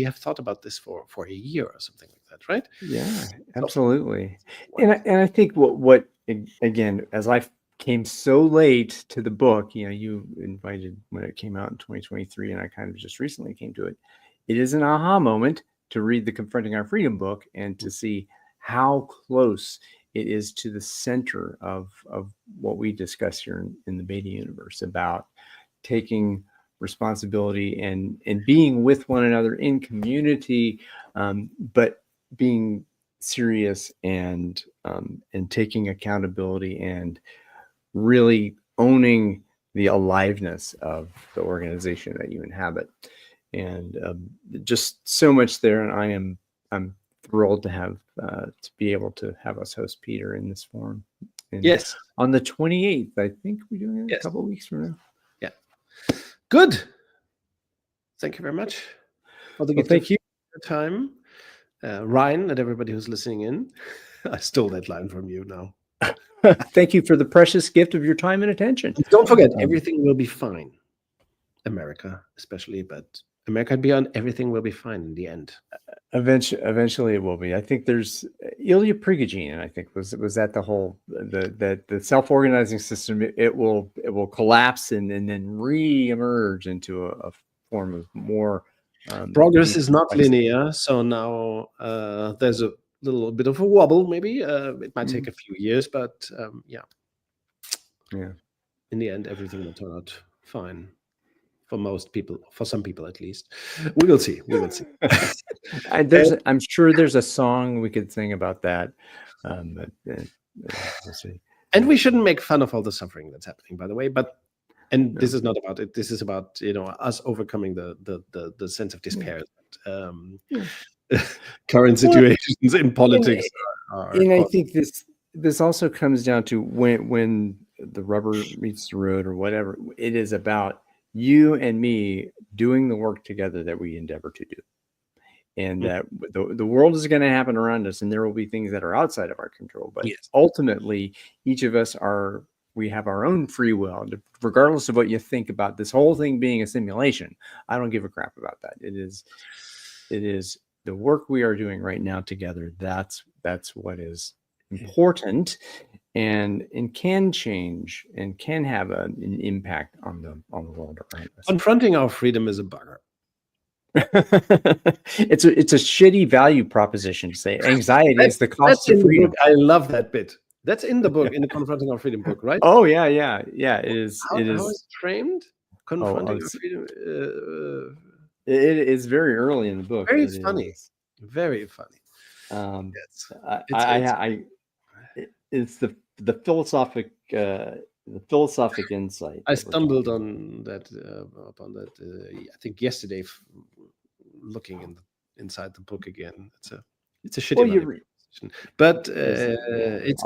have thought about this for a year or something like that, right? Yeah, absolutely. And I think what again, as I came so late to the book, you invited when it came out in 2023, and I kind of just recently came to it. It is an aha moment to read the Confronting Our Freedom book and to see how close it is to the center of what we discuss here in the Beta universe, about taking responsibility and being with one another in community, but being serious and taking accountability and really owning the aliveness of the organization that you inhabit. And just so much there, and I'm thrilled to have to be able to have us host Peter in this forum. And yes, on the 28th, I think we're doing it a couple of weeks from now. Yeah, good. Thank you very much. Thank you for your time, Ryan, and everybody who's listening in. I stole that line from you now. Thank you for the precious gift of your time and attention. Don't forget, everything will be fine. America, especially, but America and beyond, everything will be fine in the end. Eventually, it will be. I think there's Ilya Prigogine. I think was that the whole the self-organizing system. It will collapse and then re-emerge into a form of more Progress deep is not complexity. linear, so now there's a little bit of a wobble. Maybe it might take a few years, but yeah, in the end, everything will turn out fine for most people, for some people at least. We will see. We will see. I'm sure there's a song we could sing about that. But, we'll see. And we shouldn't make fun of all the suffering that's happening, by the way. But this is not about it. This is about us overcoming the sense of despair. Current situations in politics and I think this also comes down to when the rubber meets the road or whatever. It is about you and me doing the work together that we endeavor to do. And that the world is going to happen around us, and there will be things that are outside of our control. But ultimately, each of us we have our own free will, regardless of what you think about this whole thing being a simulation. I don't give a crap about that. It is the work we are doing right now together. That's what is important, and can change and can have an impact on the world around us. Confronting our freedom is a bugger. It's a shitty value proposition to say anxiety is the cost of freedom. I love that bit. That's in the book, in the Confronting Our Freedom book, right? Oh yeah. It is. How is it framed? Confronting Our Freedom. It is very early in the book. Very funny. Very funny. It's the philosophic insight. I stumbled on that I think yesterday, looking inside the book again. It's a shitty but it's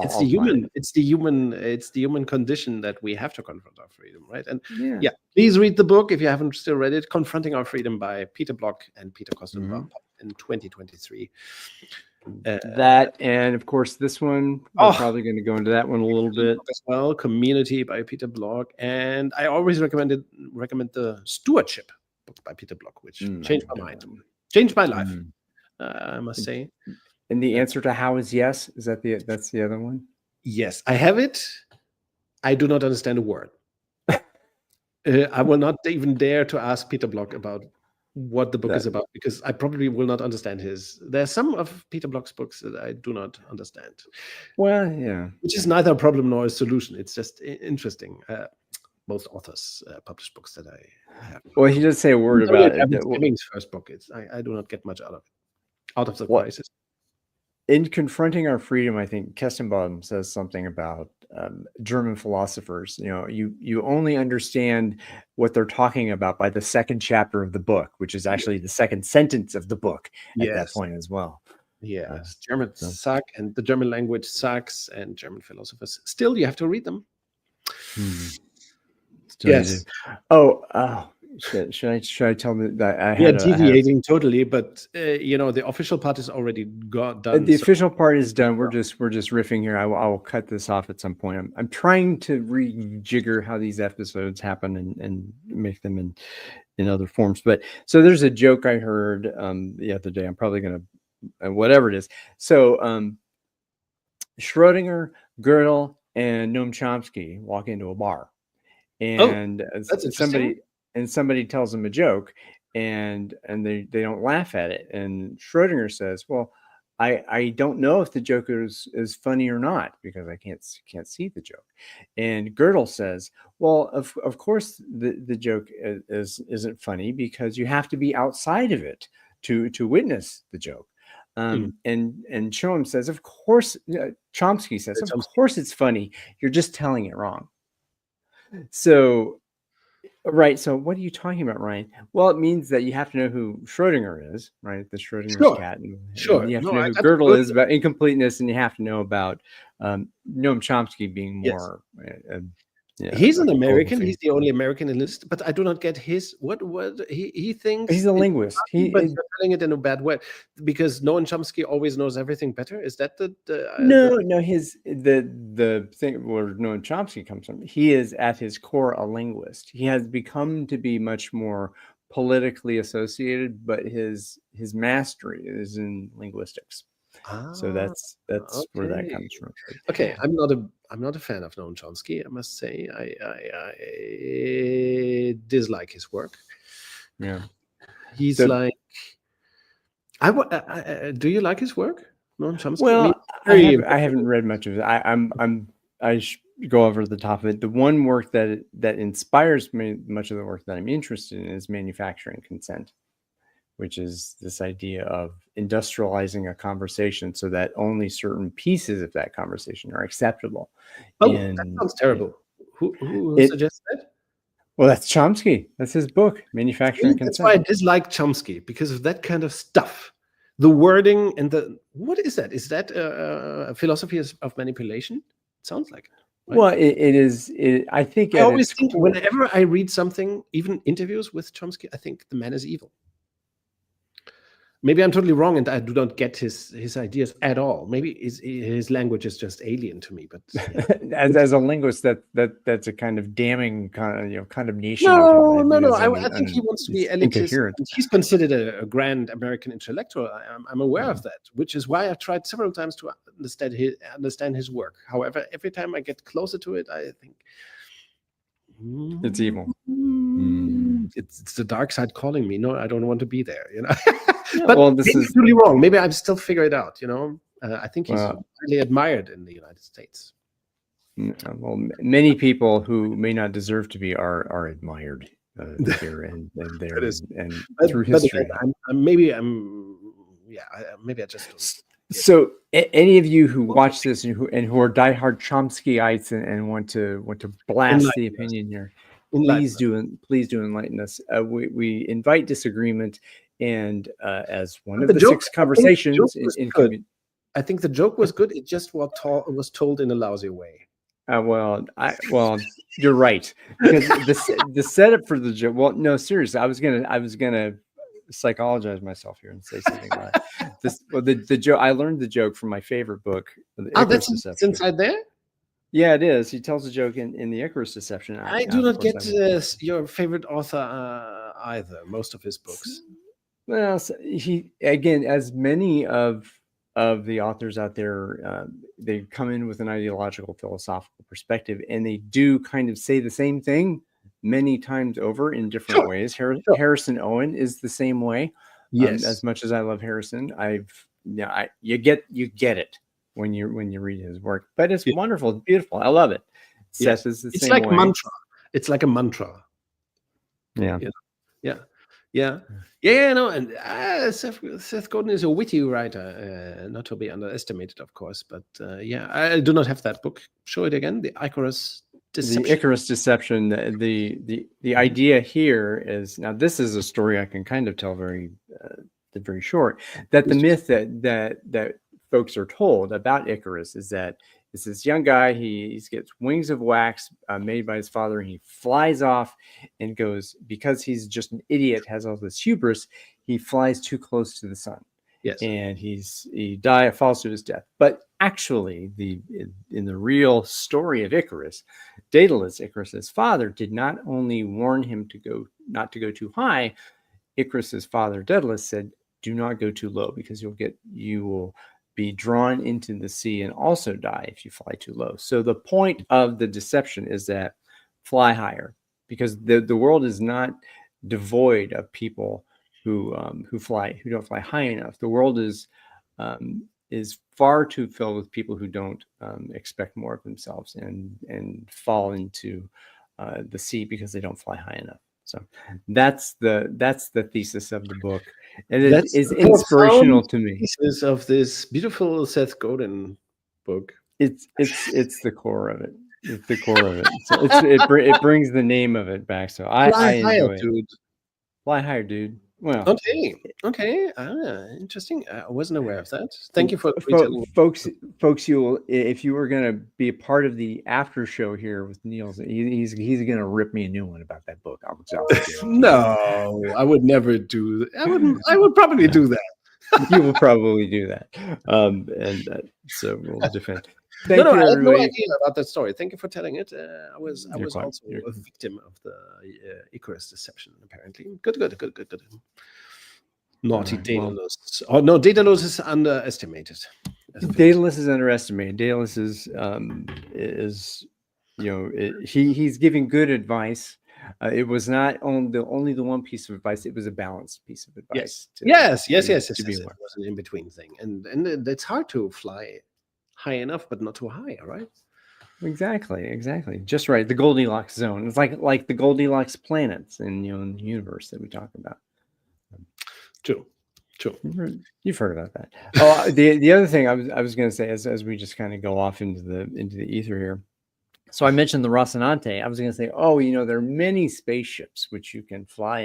the human condition that we have to confront our freedom, right? And please read the book if you haven't still read it. Confronting Our Freedom by Peter Block and Peter Kostenbaum in 2023. That, and of course this one, we're probably going to go into that one a little bit as well. Community by Peter Block, and I always recommend the Stewardship book by Peter Block, which changed my mind, changed my life. I must say. And the answer to how is yes. Is that that's the other one? Yes, I have it. I do not understand a word. I will not even dare to ask Peter Block about what the book is about, because I probably will not understand his. There are some of Peter Block's books that I do not understand. Well, yeah. Which is neither a problem nor a solution. It's just interesting. Most authors publish books that I have. Well, he does say a word about it. Fleming's first book. I do not get much out of the crisis. In Confronting Our Freedom, I think Kestenbaum says something about German philosophers. You only understand what they're talking about by the second chapter of the book, which is actually the second sentence of the book at that point as well. Yes, Germans suck, and the German language sucks, and German philosophers. Still, you have to read them. Yes. Should I tell them that I had deviating totally, but the official part is already done. The official part is done. We're just riffing here. I will cut this off at some point. I'm trying to rejigger how these episodes happen and make them in other forms. But so there's a joke I heard the other day. I'm probably gonna whatever it is. So Schrodinger, Gödel, and Noam Chomsky walk into a bar, and somebody tells them a joke, and they don't laugh at it. And Schrodinger says, "Well, I don't know if the joke is funny or not because I can't see the joke." And Gödel says, "Well, of course the joke isn't funny because you have to be outside of it to witness the joke." And Choem says, "Of course." Chomsky says, "Of course it's funny. You're just telling it wrong." So. Right. So what are you talking about, Ryan? Well, it means that you have to know who Schrodinger is, right? The Schrodinger's cat. And you have to know who Gödel is about incompleteness, and you have to know about Noam Chomsky being more. He's an American. He's the only American in this, but I do not get his what he thinks. He's a linguist. But you're telling it in a bad way because Noam Chomsky always knows everything better. Is that the thing where Noam Chomsky comes from? He is at his core a linguist. He has become to be much more politically associated, but his mastery is in linguistics. So that's where that comes from. Okay, I'm not a fan of Noam Chomsky. I must say, I dislike his work. Yeah, he's like. Do you like his work, Noam Chomsky? Well, I haven't read much of it. I go over the top of it. The one work that inspires me, much of the work that I'm interested in, is manufacturing consent, which is this idea of industrializing a conversation so that only certain pieces of that conversation are acceptable. That sounds terrible. Who suggests that? Well, that's Chomsky. That's his book, Manufacturing Consent. That's why I dislike Chomsky, because of that kind of stuff. The wording and what is that? Is that a philosophy of manipulation? It sounds like it. Right? Well, it is. I think I always think whenever I read something, even interviews with Chomsky, I think the man is evil. Maybe I'm totally wrong, and I do not get his ideas at all. Maybe his language is just alien to me. But as a linguist, that's a kind of damning condemnation. No. I think he wants to be elitist. He's considered a grand American intellectual. I'm aware of that, which is why I've tried several times to understand his work. However, every time I get closer to it, I think it's evil. It's the dark side calling me. No, I don't want to be there. Yeah, but this is really wrong. Maybe I still figure it out. I think he's highly admired in the United States. Well, many people who may not deserve to be are admired here and there and through history. Maybe I just don't. So, any of you who watch this and who are diehard Chomskyites and want to blast the opinion here, please do enlighten us. We invite disagreement, and as one of the 6 conversations I think the joke was good. It just was told in a lousy way. Well, you're right, because the setup for the joke. Well, no, seriously, I was gonna psychologize myself here and say something like this. Well, the joke, I learned the joke from my favorite book, The Icarus Deception. Inside there. Yeah, it is. He tells a joke in the Icarus Deception. I do not get your favorite author either. Most of his books. Well, he, again, as many of the authors out there, they come in with an ideological, philosophical perspective, and they do kind of say the same thing many times over in different ways. Harrison Owen is the same way. Yes. As much as I love Harrison, you get it when you read his work. But it's wonderful, it's beautiful. I love it. Seth is the same way. It's like mantra. It's like a mantra. Yeah. No, and Seth Godin is a witty writer, not to be underestimated, of course. But I do not have that book. Show it again. The Icarus Deception. The Icarus Deception. The idea here is, now this is a story I can kind of tell very short. That the myth that folks are told about Icarus is that it's this young guy. He gets wings of wax made by his father. And he flies off and goes, because he's just an idiot, has all this hubris. He flies too close to the sun. Yes, and he falls to his death. But actually, in the real story of Icarus, Daedalus, Icarus's father, did not only warn him not to go too high. Icarus's father, Daedalus, said, "Do not go too low, because you will be drawn into the sea and also die if you fly too low." So the point of the deception is that fly higher, because the world is not devoid of people who don't fly high enough. The world is far too filled with people who don't expect more of themselves and fall into the sea because they don't fly high enough. So that's the thesis of the book, and it is inspirational to me. Thesis of this beautiful Seth Godin book. It's the core of it. It's the core of it. So it brings the name of it back. So I enjoy it. Dude. Fly higher, dude. Well, okay. Interesting. I wasn't aware of that. Thank you for folks. If you were going to be a part of the after show here with Niels, he's going to rip me a new one about that book. No, I would never do that. I would probably do that. You will probably do that, and so we'll defend. Thank No, you, I had no everybody. idea about that story. Thank you for telling it. I was also You're, a victim of the Icarus deception. Apparently, good. Naughty right, well, Daedalus. Oh no, Daedalus is underestimated. Daedalus is underestimated. Daedalus is he's giving good advice. It was not only the one piece of advice. It was a balanced piece of advice. Yes. To be It aware. was an in-between thing, and it's hard to fly high enough, but not too high. Right? Exactly. Just right. The Goldilocks zone. It's like the Goldilocks planets in in the universe that we talk about. True. You've heard about that. Oh, the other thing I was going to say as we just kind of go off into the ether here. So I mentioned the Rocinante. I was going to say, there are many spaceships which you can fly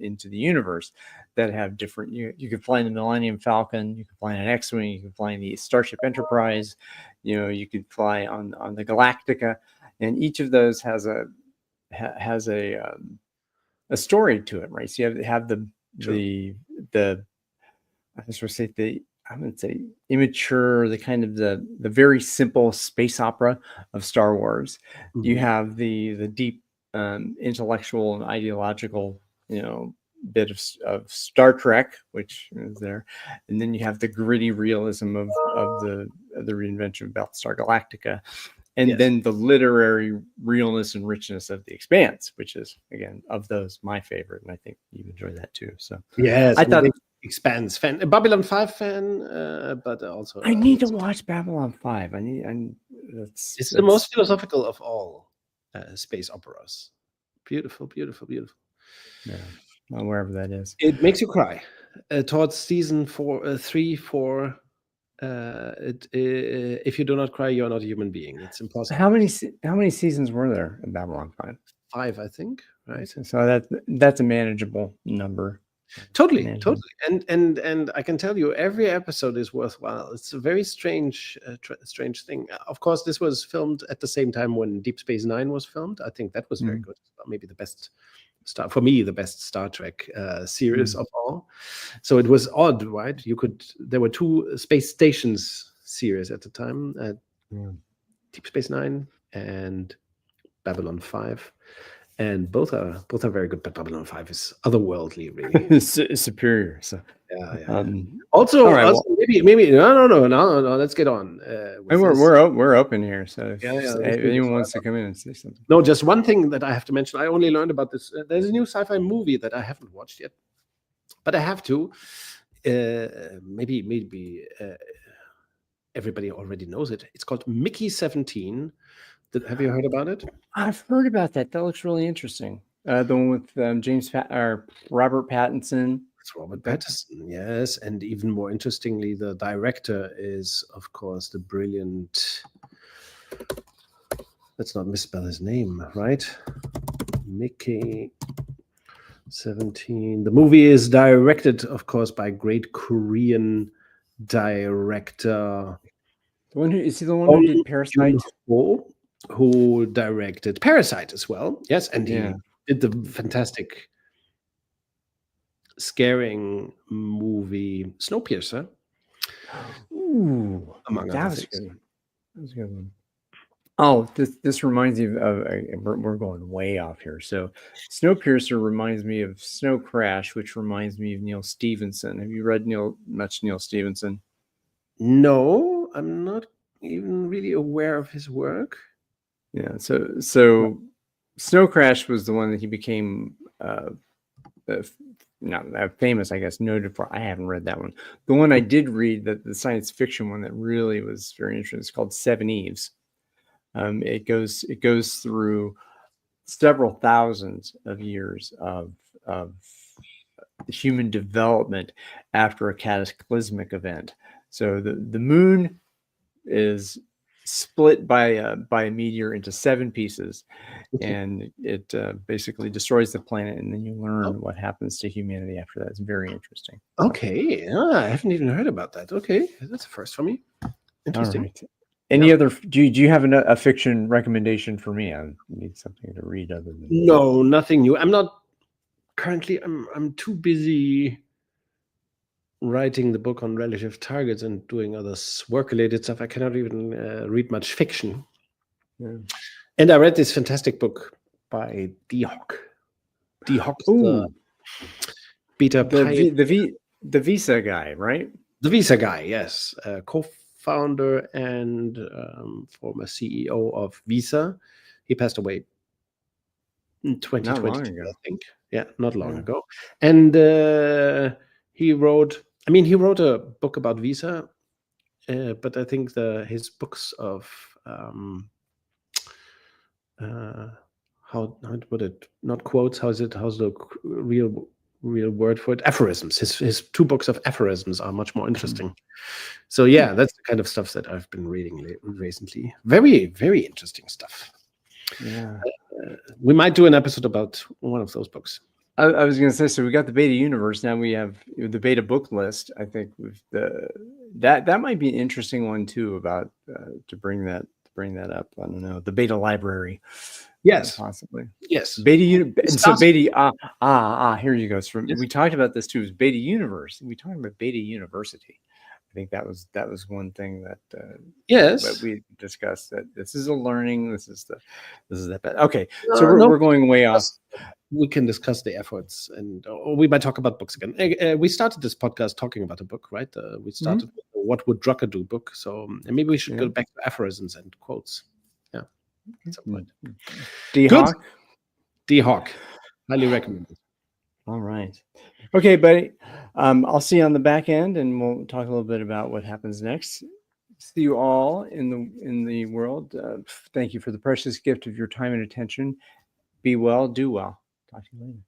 into the universe that have different. You can fly in the Millennium Falcon. You can fly in an X-wing. You can fly in the Starship Enterprise. You could fly on the Galactica, and each of those has a story to it, right? So you have the I would say immature, the kind of the very simple space opera of Star Wars. Mm-hmm. You have the deep intellectual and ideological, bit of Star Trek, which is there, and then you have the gritty realism of the reinvention of Battlestar Galactica, and then the literary realness and richness of The Expanse, which is again of those my favorite, and I think you enjoy that too. So yes, I thought. Expanse fan, a Babylon 5 fan, but also I need to watch Babylon 5. It's the most philosophical of all space operas. Beautiful. Yeah, well, wherever that is. It makes you cry. Towards season 3, 4. If you do not cry, you're not a human being. It's impossible. How many seasons were there in Babylon 5? 5, I think. Right. So that's a manageable number. Totally. And I can tell you, every episode is worthwhile. It's a very strange thing. Of course, this was filmed at the same time when Deep Space Nine was filmed. I think that was very good. Maybe the best the best Star Trek series of all. So it was odd, right? There were 2 space stations series at the time, Deep Space Nine and Babylon 5. And both are very good, but Babylon 5 is otherworldly, really superior. So yeah. Also, maybe no. Let's get on. And we're open here, so if anyone wants to come in and say something. No, just one thing that I have to mention. I only learned about this. There's a new sci-fi movie that I haven't watched yet, but I have to. Maybe everybody already knows it. It's called Mickey 17. Have you heard about it? I've heard about that. That looks really interesting. The one with Robert Pattinson. It's Robert Pattinson, yes. And even more interestingly, the director is, of course, the brilliant. Let's not misspell his name, right? Mickey 17. The movie is directed, of course, by great Korean director. Who did Parasite? Who directed Parasite as well. Yes, and he did the fantastic scaring movie Snowpiercer. Ooh, among other things. That was a good one. Oh, this reminds me of we're going way off here. So Snowpiercer reminds me of Snow Crash, which reminds me of Neil Stephenson. Have you read much Neil Stephenson? No, I'm not even really aware of his work. Yeah, so Snow Crash was the one that he became not famous, I guess, noted for. I haven't read that one. The one I did read, the science fiction one that really was very interesting, is called Seven Eves. It goes through several thousands of years of human development after a cataclysmic event. So the moon is split by a meteor into 7 pieces, and it basically destroys the planet, and then you learn what happens to humanity after that. It's very interesting. Okay, I haven't even heard about that. Okay, that's a first for me. Interesting. All right. Any other? Do you have a fiction recommendation for me? I need something to read other than. No, nothing new. I'm not currently. I'm too busy writing the book on relative targets and doing other work-related stuff, I cannot even read much fiction. Yeah. And I read this fantastic book by D. Hock. D. Hock's the beta the Visa guy, right? The Visa guy, yes. Co-founder and former CEO of Visa. He passed away in 2022, I think. Yeah, not long ago. And he wrote a book about Visa, but I think his books of how to put it, not quotes, how's the real word for it? Aphorisms. His 2 books of aphorisms are much more interesting. So yeah, that's the kind of stuff that I've been reading recently. Very, very interesting stuff. Yeah. We might do an episode about one of those books. I was going to say, so we got the beta universe. Now we have the beta book list. I think that might be an interesting one too, about to bring that up. I don't know, the beta library. Yes, possibly. Yes, beta. And so beta. Here you go. We talked about this too. Is beta universe. We talked about beta university. I think that was one thing that that we discussed, that this is a learning. This is that. Okay, so we're going way off. We can discuss the efforts, and we might talk about books again. We started this podcast talking about a book, right? We started with the What Would Drucker Do book. So maybe we should go back to aphorisms and quotes. Yeah, at some point. D. Hock? D. Hock. Highly recommended. All right. Okay, buddy. I'll see you on the back end, and we'll talk a little bit about what happens next. See you all in the world. Thank you for the precious gift of your time and attention. Be well, do well. Talk to you later.